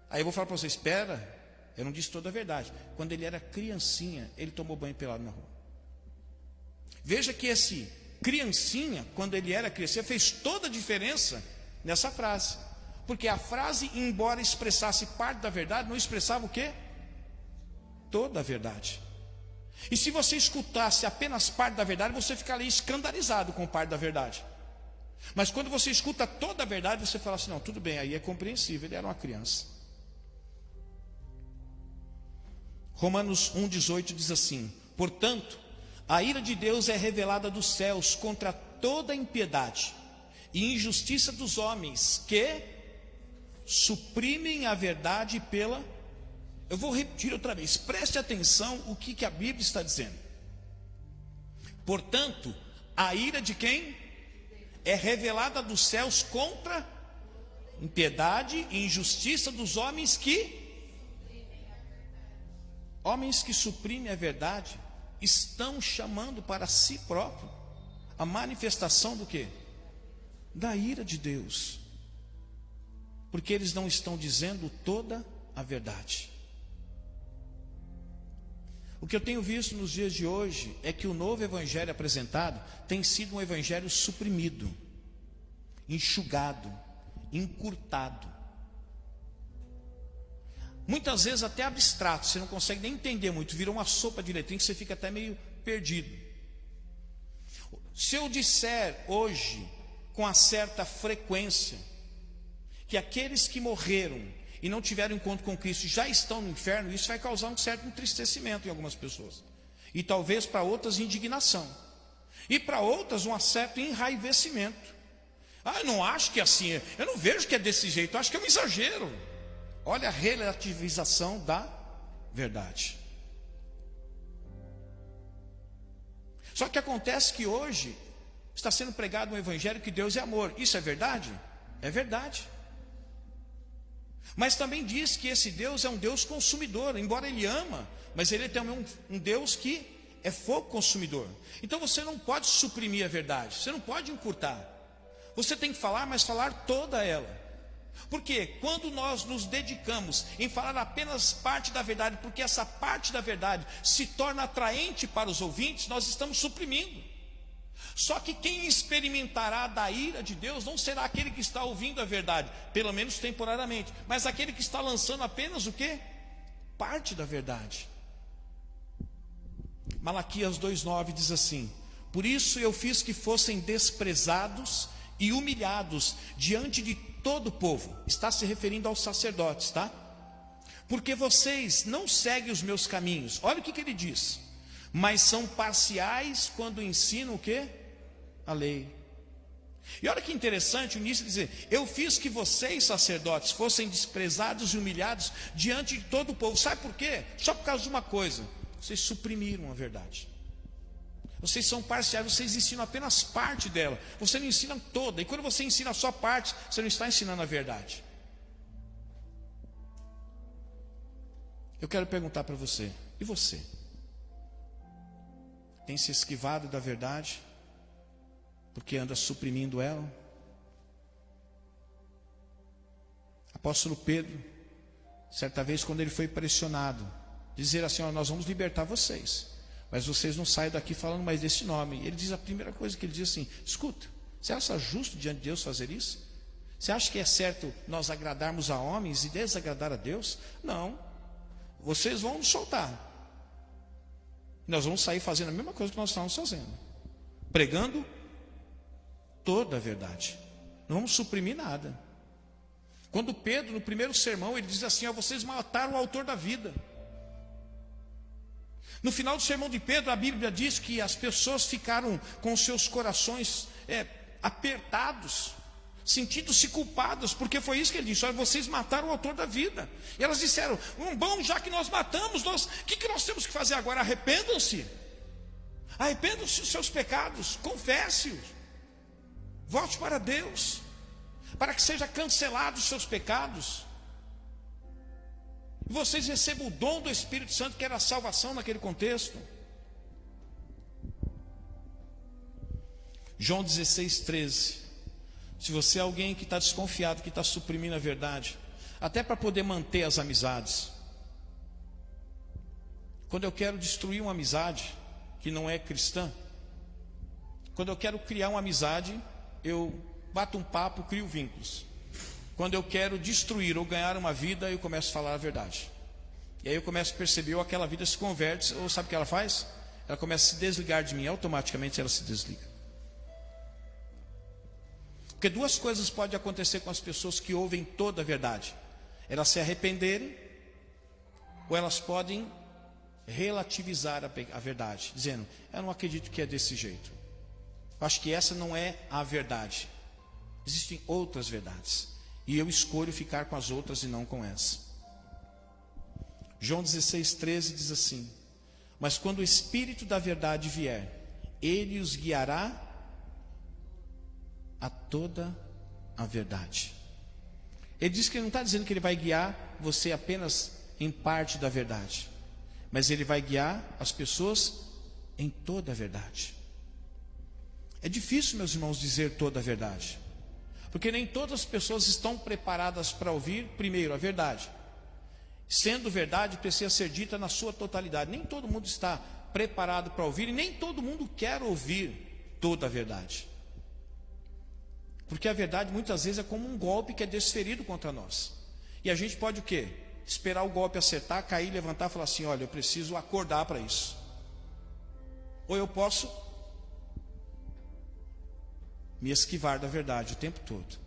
Aí eu vou falar para você, espera, eu não disse toda a verdade. Quando ele era criancinha, ele tomou banho pelado na rua. Veja que esse criancinha, quando ele era criança, fez toda a diferença nessa frase. Porque a frase, embora expressasse parte da verdade, não expressava o quê? Toda a verdade. E se você escutasse apenas parte da verdade, você ficaria escandalizado com parte da verdade. Mas quando você escuta toda a verdade, você fala assim, não, tudo bem, aí é compreensível, ele era uma criança. Romanos 1,18 diz assim, portanto, a ira de Deus é revelada dos céus contra toda impiedade e injustiça dos homens que suprimem a verdade pela... Eu vou repetir outra vez, preste atenção o que a Bíblia está dizendo. Portanto, a ira de quem? É revelada dos céus contra impiedade e injustiça dos homens que... Homens que suprimem a verdade estão chamando para si próprio a manifestação do quê? Da ira de Deus. Porque eles não estão dizendo toda a verdade. O que eu tenho visto nos dias de hoje é que o novo evangelho apresentado tem sido um evangelho suprimido, enxugado, encurtado. Muitas vezes até abstrato, você não consegue nem entender muito, vira uma sopa de letrinha que você fica até meio perdido. Se eu disser hoje, com uma certa frequência, que aqueles que morreram e não tiveram encontro com Cristo já estão no inferno, isso vai causar um certo entristecimento em algumas pessoas. E talvez para outras indignação. E para outras um certo enraivecimento. Ah, eu não acho que é assim, eu não vejo que é desse jeito, eu acho que é um exagero. Olha a relativização da verdade. Só que acontece que hoje está sendo pregado um evangelho que Deus é amor. Isso é verdade? É verdade. Mas também diz que esse Deus é um Deus consumidor, embora Ele ama, mas Ele é também um Deus que é fogo consumidor. Então você não pode suprimir a verdade, você não pode encurtar. Você tem que falar, mas falar toda ela. Porque quando nós nos dedicamos em falar apenas parte da verdade, porque essa parte da verdade se torna atraente para os ouvintes, nós estamos suprimindo. Só que quem experimentará da ira de Deus não será aquele que está ouvindo a verdade, pelo menos temporariamente, mas aquele que está lançando apenas o quê? parte da verdade. Malaquias 2:9 diz assim: por isso eu fiz que fossem desprezados e humilhados diante de todo o povo. Está se referindo aos sacerdotes, tá? Porque vocês não seguem os meus caminhos. Olha o que ele diz: mas são parciais quando ensinam o quê? A lei. E olha que interessante o início dizer: eu fiz que vocês, sacerdotes, fossem desprezados e humilhados diante de todo o povo. Sabe por quê? Só por causa de uma coisa: vocês suprimiram a verdade. Vocês são parciais, vocês ensinam apenas parte dela, você não ensina toda. E quando você ensina só parte, você não está ensinando a verdade. Eu quero perguntar para você: e você? Tem se esquivado da verdade porque anda suprimindo ela? Apóstolo Pedro, certa vez, quando ele foi pressionado, dizer assim: nós vamos libertar vocês, mas vocês não saem daqui falando mais desse nome. Ele diz, a primeira coisa que ele diz assim: escuta, você acha justo diante de Deus fazer isso? Você acha que é certo nós agradarmos a homens e desagradar a Deus? Não. Vocês vão nos soltar. Nós vamos sair fazendo a mesma coisa que nós estamos fazendo, pregando toda a verdade. Não vamos suprimir nada. Quando Pedro, no primeiro sermão, ele diz assim: vocês mataram o autor da vida. No final do sermão de Pedro, a Bíblia diz que as pessoas ficaram com seus corações apertados, sentindo-se culpadas, porque foi isso que ele disse: olha, vocês mataram o autor da vida. E elas disseram: bom, já que nós matamos, o que nós temos que fazer agora? Arrependam-se dos seus pecados, confesse-os, volte para Deus, para que seja cancelados os seus pecados, e vocês recebam o dom do Espírito Santo, que era a salvação naquele contexto. João 16:13. Se você é alguém que está desconfiado, que está suprimindo a verdade, até para poder manter as amizades. Quando eu quero destruir uma amizade que não é cristã, quando eu quero criar uma amizade, eu bato um papo, crio vínculos. Quando eu quero destruir ou ganhar uma vida, eu começo a falar a verdade. E aí eu começo a perceber, ou aquela vida se converte, ou sabe o que ela faz? Ela começa a se desligar de mim, automaticamente ela se desliga. Porque duas coisas podem acontecer com as pessoas que ouvem toda a verdade: elas se arrependerem, ou elas podem relativizar a verdade, dizendo: eu não acredito que é desse jeito, eu acho que essa não é a verdade, existem outras verdades, e eu escolho ficar com as outras e não com essa. João 16:13 diz assim: mas quando o Espírito da verdade vier, ele os guiará a toda a verdade. Ele diz que ele não está dizendo que ele vai guiar você apenas em parte da verdade, mas ele vai guiar as pessoas em toda a verdade. É difícil, meus irmãos, dizer toda a verdade, porque nem todas as pessoas estão preparadas para ouvir, primeiro, a verdade. Sendo verdade, precisa ser dita na sua totalidade. Nem todo mundo está preparado para ouvir, e nem todo mundo quer ouvir toda a verdade. Porque a verdade muitas vezes é como um golpe que é desferido contra nós. E a gente pode o quê? Esperar o golpe acertar, cair, levantar e falar assim: olha, eu preciso acordar para isso. Ou eu posso me esquivar da verdade o tempo todo,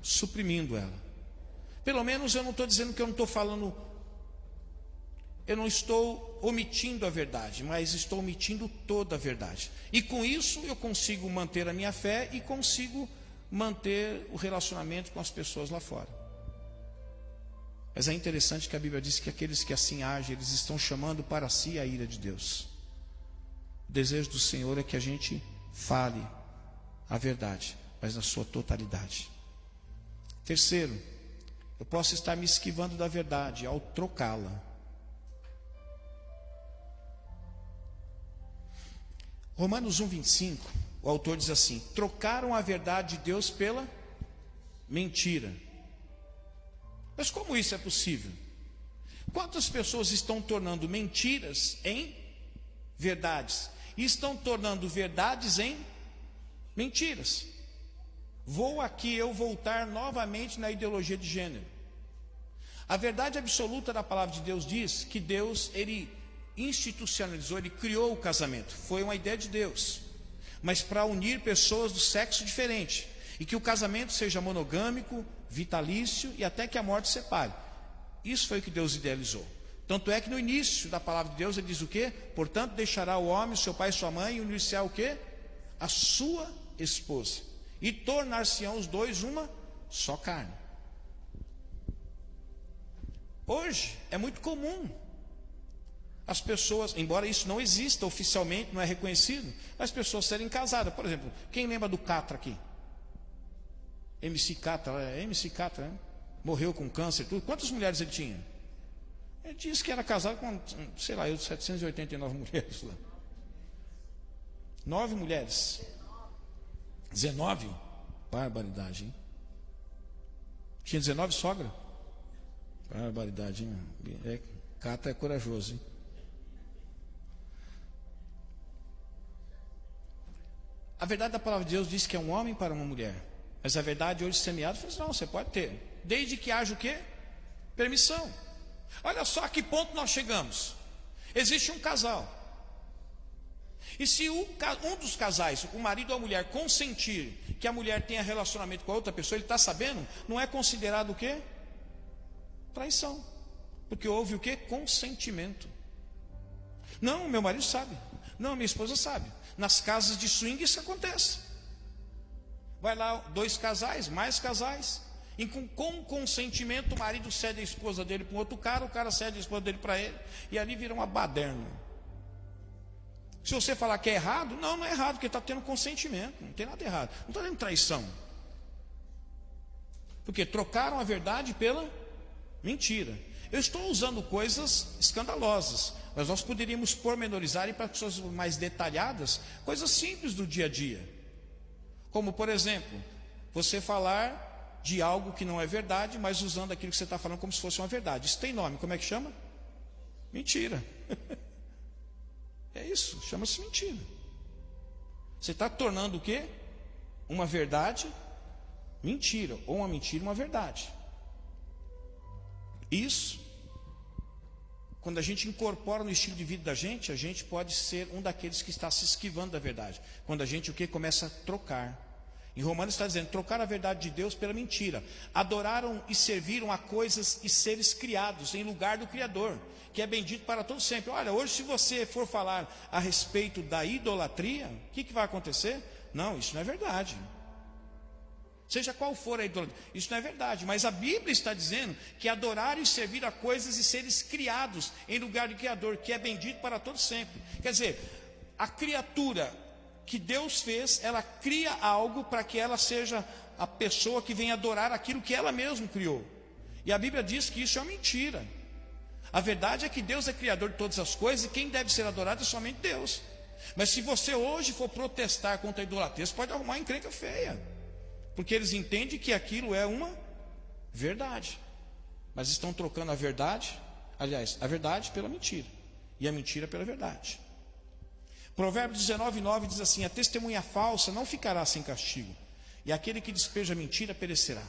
suprimindo ela. Pelo menos eu não estou dizendo que eu não estou falando, eu não estou omitindo a verdade, mas estou omitindo toda a verdade. E com isso eu consigo manter a minha fé e consigo manter o relacionamento com as pessoas lá fora. Mas é interessante que a Bíblia diz que aqueles que assim agem, eles estão chamando para si a ira de Deus. O desejo do Senhor é que a gente fale a verdade, mas na sua totalidade. Terceiro, eu posso estar me esquivando da verdade ao trocá-la. Romanos 1:25, o autor diz assim: trocaram a verdade de Deus pela mentira. Mas como isso é possível? Quantas pessoas estão tornando mentiras em verdades? E estão tornando verdades em mentiras. Vou aqui eu voltar novamente na ideologia de gênero. A verdade absoluta da palavra de Deus diz que Deus, Ele institucionalizou, Ele criou o casamento. Foi uma ideia de Deus. Mas para unir pessoas do sexo diferente. E que o casamento seja monogâmico, vitalício e até que a morte separe. Isso foi o que Deus idealizou. Tanto é que no início da palavra de Deus ele diz o quê? Portanto deixará o homem, seu pai e sua mãe, e unir-se-á o quê? A sua esposa. E tornar-se-ão os dois uma só carne. Hoje é muito comum as pessoas, embora isso não exista oficialmente, não é reconhecido, as pessoas serem casadas. Por exemplo, quem lembra do Catra aqui? MC Catra, né? Morreu com câncer, tudo. Quantas mulheres ele tinha? Ele disse que era casado com, sei lá, 789 mulheres lá. 9 mulheres. 19? Barbaridade, hein? Tinha 19 sogra? Barbaridade, hein? Catra é corajoso, hein? A verdade da palavra de Deus diz que é um homem para uma mulher. Mas a verdade hoje semeada, fala assim, não, você pode ter. Desde que haja o quê? Permissão. Olha só a que ponto nós chegamos. Existe um casal. E se um dos casais, o marido ou a mulher, consentir que a mulher tenha relacionamento com a outra pessoa, ele está sabendo, não é considerado o quê? Traição. Porque houve o quê? Consentimento. Não, meu marido sabe. Não, minha esposa sabe. Nas casas de swing isso acontece. Vai lá 2 casais, mais casais. E com consentimento o marido cede a esposa dele para um outro cara, o cara cede a esposa dele para ele. E ali vira uma baderna. Se você falar que é errado, não é errado, porque está tendo consentimento. Não tem nada errado. Não está tendo traição. Porque trocaram a verdade pela mentira. Eu estou usando coisas escandalosas, mas nós poderíamos pormenorizar e para pessoas mais detalhadas, coisas simples do dia a dia. Como, por exemplo, você falar de algo que não é verdade, mas usando aquilo que você está falando como se fosse uma verdade. Isso tem nome, como é que chama? Mentira. É isso, chama-se mentira. Você está tornando o quê? Uma verdade, mentira, ou uma mentira, uma verdade. Isso, quando a gente incorpora no estilo de vida da gente, a gente pode ser um daqueles que está se esquivando da verdade. Quando a gente o que? Começa a trocar. Em Romanos está dizendo, trocar a verdade de Deus pela mentira. Adoraram e serviram a coisas e seres criados em lugar do Criador, que é bendito para todo sempre. Olha, hoje se você for falar a respeito da idolatria, o que vai acontecer? Não, isso não é verdade. Seja qual for a idolatria, isso não é verdade. Mas a Bíblia está dizendo que adorar e servir a coisas e seres criados em lugar do Criador, que é bendito para todo sempre. Quer dizer, a criatura que Deus fez, ela cria algo para que ela seja a pessoa que vem adorar aquilo que ela mesma criou. E a Bíblia diz que isso é uma mentira. A verdade é que Deus é criador de todas as coisas e quem deve ser adorado é somente Deus. Mas se você hoje for protestar contra a idolatria, você pode arrumar uma encrenca feia. Porque eles entendem que aquilo é uma verdade. Mas estão trocando a verdade, aliás, a verdade pela mentira. E a mentira pela verdade. Provérbios 19:9 diz assim, a testemunha falsa não ficará sem castigo. E aquele que despeja mentira perecerá.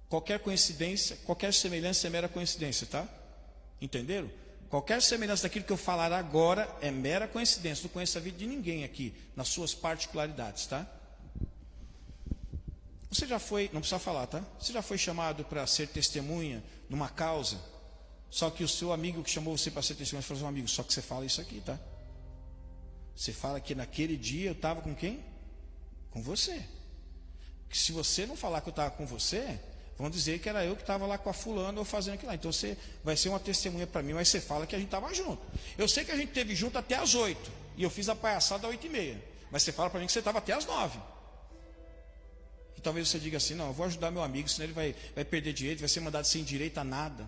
Qualquer coincidência, qualquer semelhança é mera coincidência, tá? Entenderam? Qualquer semelhança daquilo que eu falar agora é mera coincidência. Não conheço a vida de ninguém aqui, nas suas particularidades, tá? Você já foi, não precisa falar, tá? Você já foi chamado para ser testemunha numa causa, só que o seu amigo que chamou você para ser testemunha falou assim, amigo, só que você fala isso aqui, tá? Você fala que naquele dia eu estava com quem? Com você. Que se você não falar que eu estava com você, vão dizer que era eu que estava lá com a fulana ou fazendo aquilo lá. Então você vai ser uma testemunha para mim, mas você fala que a gente estava junto. Eu sei que a gente esteve junto até às 8, e eu fiz a palhaçada às 8:30. Mas você fala para mim que você estava até às 9. E talvez você diga assim, não, eu vou ajudar meu amigo, senão ele vai perder direito, vai ser mandado sem direito a nada.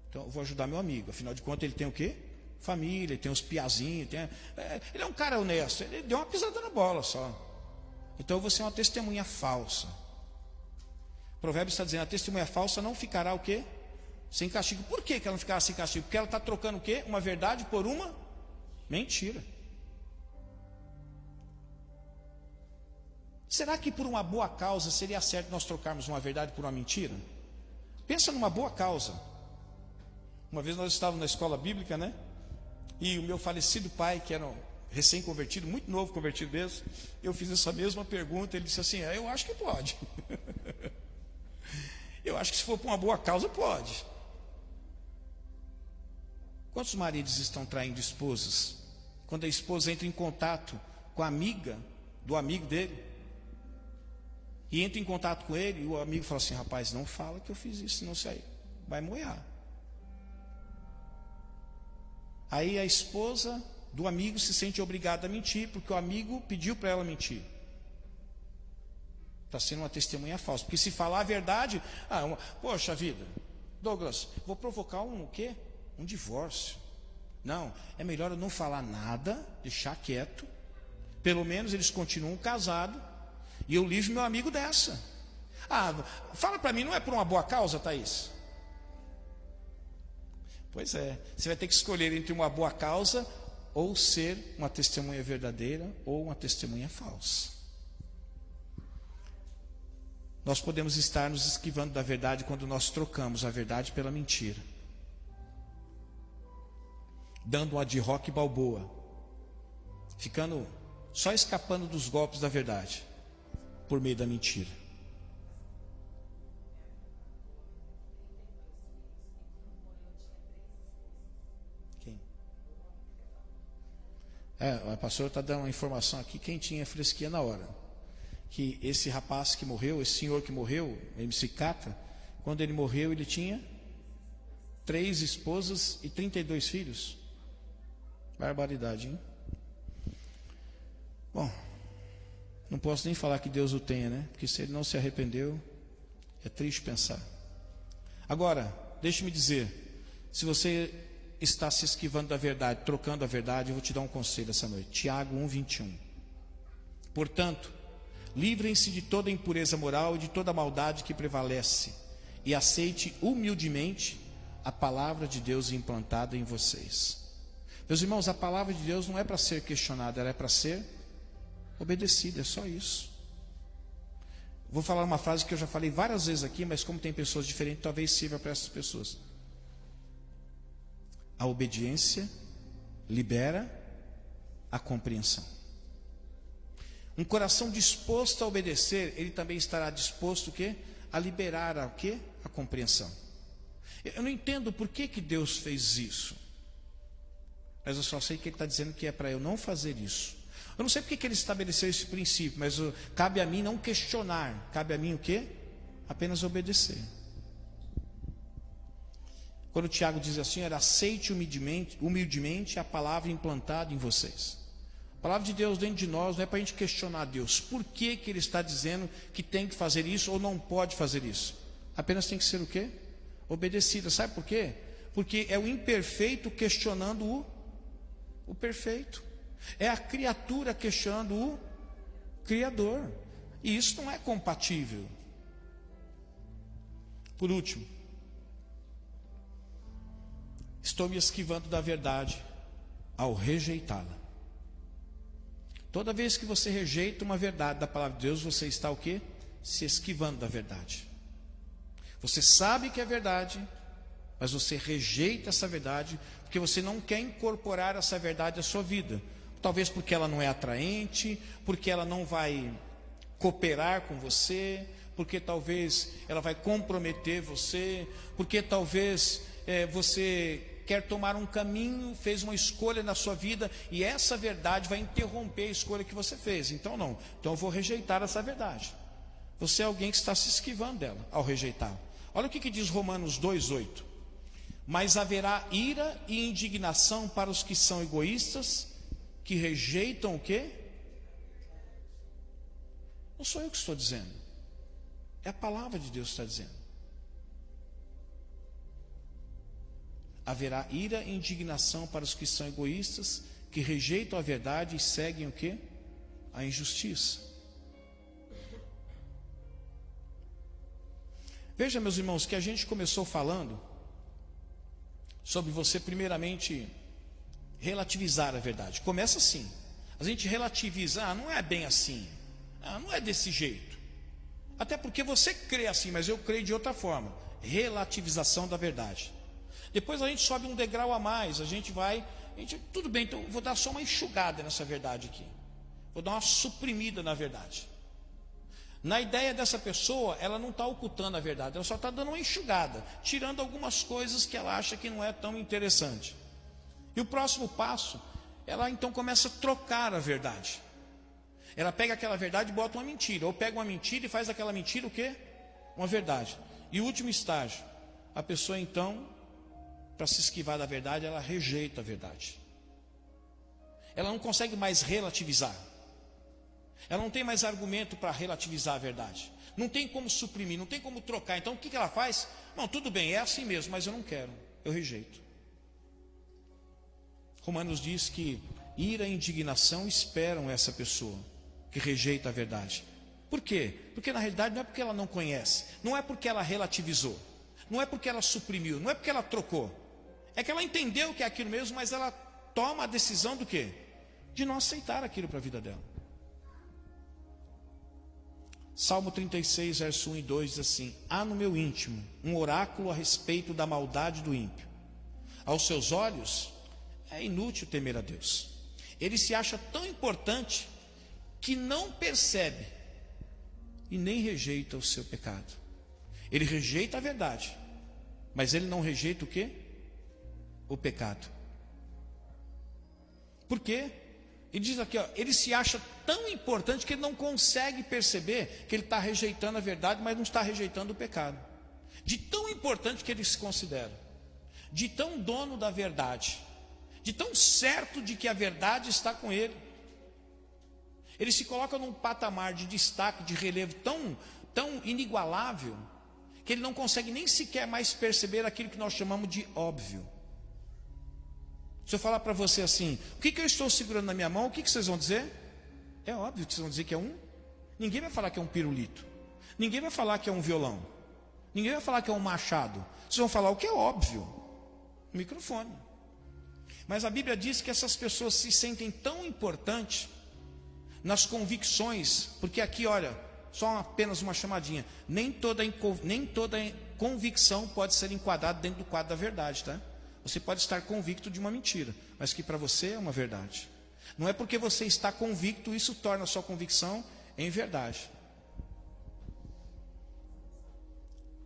Então eu vou ajudar meu amigo, afinal de contas ele tem o quê? Família, ele tem os piazinhos, ele é um cara honesto, ele deu uma pisada na bola só. Então eu vou ser uma testemunha falsa. O Provérbios está dizendo, a testemunha falsa não ficará o quê? Sem castigo. Por que ela não ficará sem castigo? Porque ela está trocando o quê? Uma verdade por uma mentira. Será que por uma boa causa seria certo nós trocarmos uma verdade por uma mentira? Pensa numa boa causa. Uma vez nós estávamos na escola bíblica, né? E o meu falecido pai, que era um recém-convertido, muito novo convertido mesmo, eu fiz essa mesma pergunta, ele disse assim, eu acho que pode. Eu acho que se for por uma boa causa, pode. Quantos maridos estão traindo esposas? Quando a esposa entra em contato com a amiga do amigo dele, e entra em contato com ele, e o amigo fala assim, rapaz, não fala que eu fiz isso, senão você vai moiar. Aí a esposa do amigo se sente obrigada a mentir, porque o amigo pediu para ela mentir. Está sendo uma testemunha falsa. Porque se falar a verdade, poxa vida, Douglas, vou provocar o quê? Um divórcio. Não, é melhor eu não falar nada, deixar quieto. Pelo menos eles continuam casados. E eu livro meu amigo dessa. Fala para mim, não é por uma boa causa, Thaís? Pois é, você vai ter que escolher entre uma boa causa ou ser uma testemunha verdadeira ou uma testemunha falsa. Nós podemos estar nos esquivando da verdade quando nós trocamos a verdade pela mentira, dando uma de Rocky Balboa, ficando só escapando dos golpes da verdade por meio da mentira. A pastora está dando uma informação aqui, quentinha, fresquinha na hora. Que esse rapaz que morreu, esse senhor que morreu, MC Catra, quando ele morreu, ele tinha 3 esposas e 32 filhos. Barbaridade, hein? Bom, não posso nem falar que Deus o tenha, né? Porque se ele não se arrependeu, é triste pensar. Agora, deixe-me dizer, se você está se esquivando da verdade, trocando a verdade, eu vou te dar um conselho essa noite. Tiago 1:21. Portanto, livrem-se de toda impureza moral e de toda maldade que prevalece, e aceite humildemente a palavra de Deus implantada em vocês. Meus irmãos, a palavra de Deus não é para ser questionada, ela é para ser obedecida, é só isso. Vou falar uma frase que eu já falei várias vezes aqui, mas como tem pessoas diferentes, talvez sirva para essas pessoas. A obediência libera a compreensão. Um coração disposto a obedecer, ele também estará disposto o quê? A liberar o quê? A compreensão. Eu não entendo por que Deus fez isso, mas eu só sei que Ele está dizendo que é para eu não fazer isso. Eu não sei porque que Ele estabeleceu esse princípio, mas cabe a mim não questionar, cabe a mim o quê? Apenas obedecer. Quando o Tiago diz assim, aceite humildemente a palavra implantada em vocês. A palavra de Deus dentro de nós não é para a gente questionar Deus. Por que Ele está dizendo que tem que fazer isso ou não pode fazer isso? Apenas tem que ser o quê? Obedecida. Sabe por quê? Porque é o imperfeito questionando o perfeito. É a criatura questionando o Criador. E isso não é compatível. Por último, estou me esquivando da verdade ao rejeitá-la. Toda vez que você rejeita uma verdade da palavra de Deus, você está o quê? Se esquivando da verdade. Você sabe que é verdade, mas você rejeita essa verdade, porque você não quer incorporar essa verdade à sua vida. Talvez porque ela não é atraente, porque ela não vai cooperar com você, porque talvez ela vai comprometer você, porque talvez você quer tomar um caminho, fez uma escolha na sua vida, e essa verdade vai interromper a escolha que você fez. Então não, então eu vou rejeitar essa verdade. Você é alguém que está se esquivando dela ao rejeitá-la. Olha o que diz Romanos 2:8. Mas haverá ira e indignação para os que são egoístas, que rejeitam o quê? Não sou eu que estou dizendo, é a palavra de Deus que está dizendo. Haverá ira e indignação para os que são egoístas, que rejeitam a verdade e seguem o quê? A injustiça. Veja, meus irmãos, que a gente começou falando sobre você primeiramente relativizar a verdade. Começa assim. A gente relativiza, não é bem assim. Não é desse jeito. Até porque você crê assim, mas eu creio de outra forma. relativização da verdade. Depois a gente sobe um degrau a mais, tudo bem, então vou dar só uma enxugada nessa verdade aqui. Vou dar uma suprimida na verdade. Na ideia dessa pessoa, ela não está ocultando a verdade, ela só está dando uma enxugada, tirando algumas coisas que ela acha que não é tão interessante. E o próximo passo, ela então começa a trocar a verdade. Ela pega aquela verdade e bota uma mentira, ou pega uma mentira e faz daquela mentira o quê? Uma verdade. E o último estágio, a pessoa então, para se esquivar da verdade, ela rejeita a verdade. Ela não consegue mais relativizar. Ela não tem mais argumento para relativizar a verdade. Não tem como suprimir, não tem como trocar. Então o que ela faz? Não, tudo bem, é assim mesmo, mas eu não quero, eu rejeito. Romanos diz que ira e indignação esperam essa pessoa que rejeita a verdade. Por quê? Porque na realidade não é porque ela não conhece, não é porque ela relativizou, não é porque ela suprimiu, não é porque ela trocou. É que ela entendeu que é aquilo mesmo, mas ela toma a decisão do quê? De não aceitar aquilo para a vida dela. Salmo 36, verso 1 e 2 diz assim: há no meu íntimo um oráculo a respeito da maldade do ímpio. Aos seus olhos é inútil temer a Deus. Ele se acha tão importante que não percebe e nem rejeita o seu pecado. Ele rejeita a verdade, mas ele não rejeita o quê? O pecado. Por quê? Ele diz aqui, ele se acha tão importante que ele não consegue perceber que ele está rejeitando a verdade, mas não está rejeitando o pecado. De tão importante que ele se considera, de tão dono da verdade, de tão certo de que a verdade está com ele. Ele se coloca num patamar de destaque, de relevo tão inigualável, que ele não consegue nem sequer mais perceber aquilo que nós chamamos de óbvio. Se eu falar para você assim, o que eu estou segurando na minha mão, o que vocês vão dizer? É óbvio que vocês vão dizer que é um. Ninguém vai falar que é um pirulito. Ninguém vai falar que é um violão. Ninguém vai falar que é um machado. Vocês vão falar o que é óbvio. O microfone. Mas a Bíblia diz que essas pessoas se sentem tão importantes nas convicções, porque aqui, olha, só apenas uma chamadinha. Nem toda convicção pode ser enquadrada dentro do quadro da verdade, tá? Você pode estar convicto de uma mentira, mas que para você é uma verdade. Não é porque você está convicto, isso torna a sua convicção em verdade.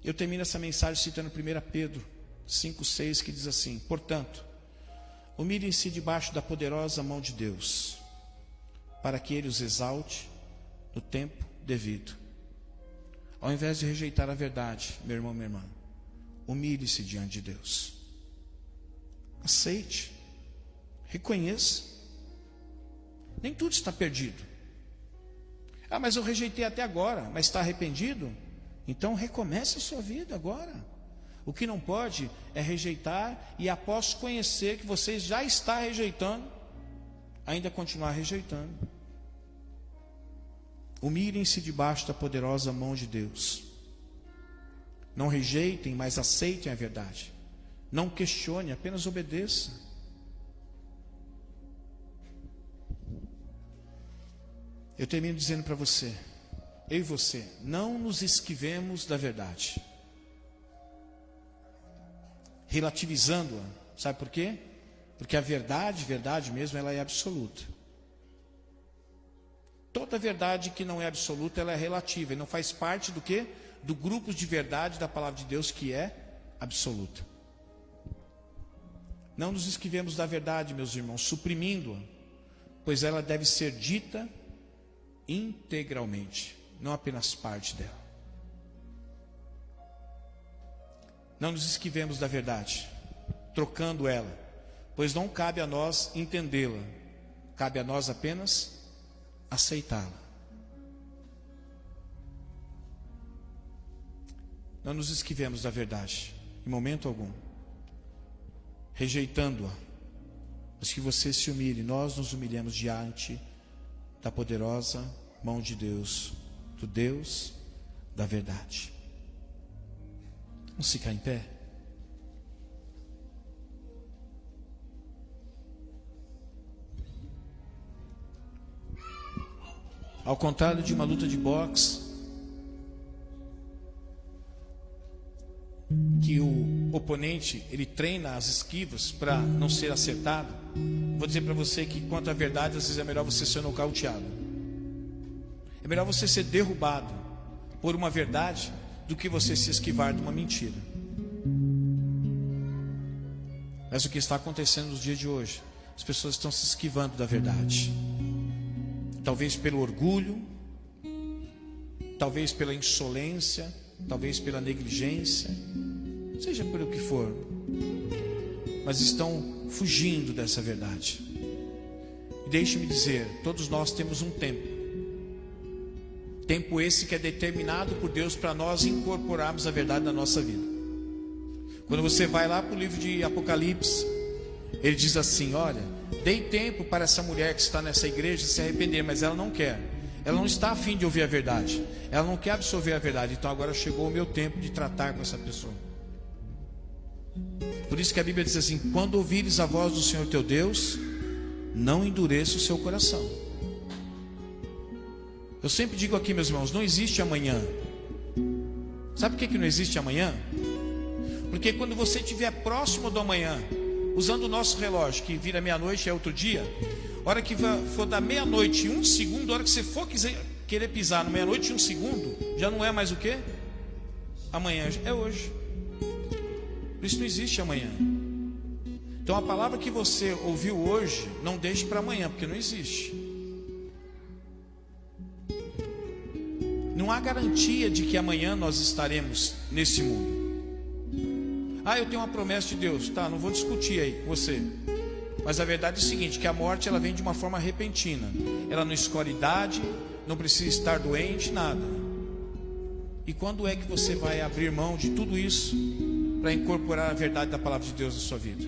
Eu termino essa mensagem citando 1 Pedro 5,6, que diz assim: portanto, humilhem-se debaixo da poderosa mão de Deus, para que Ele os exalte no tempo devido. Ao invés de rejeitar a verdade, meu irmão, minha irmã, humilhe-se diante de Deus. Aceite, reconheça. Nem tudo está perdido. Ah, mas eu rejeitei até agora, mas está arrependido? Então recomece a sua vida agora. O que não pode é rejeitar e após conhecer que você já está rejeitando, ainda continuar rejeitando. Humilhem-se debaixo da poderosa mão de Deus. Não rejeitem, mas aceitem a verdade. Não questione, apenas obedeça. Eu termino dizendo para você, eu e você, não nos esquivemos da verdade, relativizando-a. Sabe por quê? Porque a verdade mesmo, ela é absoluta. Toda verdade que não é absoluta, ela é relativa e não faz parte do quê? Do grupo de verdade da palavra de Deus que é absoluta. Não nos esquivemos da verdade, meus irmãos, suprimindo-a, pois ela deve ser dita integralmente, não apenas parte dela. Não nos esquivemos da verdade, trocando ela, pois não cabe a nós entendê-la, cabe a nós apenas aceitá-la. Não nos esquivemos da verdade, em momento algum, rejeitando-a, mas que você se humilhe. Nós nos humilhamos diante da poderosa mão de Deus, do Deus da verdade. Vamos ficar em pé? Ao contrário de uma luta de boxe, que o oponente, ele treina as esquivas para não ser acertado, vou dizer para você que quanto à verdade, às vezes é melhor você ser nocauteado. É melhor você ser derrubado por uma verdade do que você se esquivar de uma mentira. Mas o que está acontecendo nos dias de hoje? As pessoas estão se esquivando da verdade. Talvez pelo orgulho, talvez pela insolência, talvez pela negligência, seja pelo que for, mas estão fugindo dessa verdade. E deixe-me dizer, todos nós temos um tempo esse que é determinado por Deus para nós incorporarmos a verdade na nossa vida. Quando você vai lá para o livro de Apocalipse, ele diz assim: olha, dei tempo para essa mulher que está nessa igreja se arrepender, mas ela não quer. Ela não está a fim de ouvir a verdade. Ela não quer absorver a verdade. Então agora chegou o meu tempo de tratar com essa pessoa. Por isso que a Bíblia diz assim: quando ouvires a voz do Senhor teu Deus, não endureça o seu coração. Eu sempre digo aqui, meus irmãos, não existe amanhã. Sabe por que não existe amanhã? Porque quando você estiver próximo do amanhã, usando o nosso relógio, que vira meia-noite, é outro dia, a hora que for da meia-noite e 1 segundo, a hora que você for querer pisar no meia-noite e 1 segundo, já não é mais o quê? Amanhã, é hoje. Por isso não existe amanhã. Então a palavra que você ouviu hoje, não deixe para amanhã, porque não existe. Não há garantia de que amanhã nós estaremos nesse mundo. Ah, eu tenho uma promessa de Deus. Tá, não vou discutir aí com você. Mas a verdade é o seguinte, que a morte ela vem de uma forma repentina. Ela não escolhe idade, não precisa estar doente, nada. E quando é que você vai abrir mão de tudo isso para incorporar a verdade da palavra de Deus na sua vida?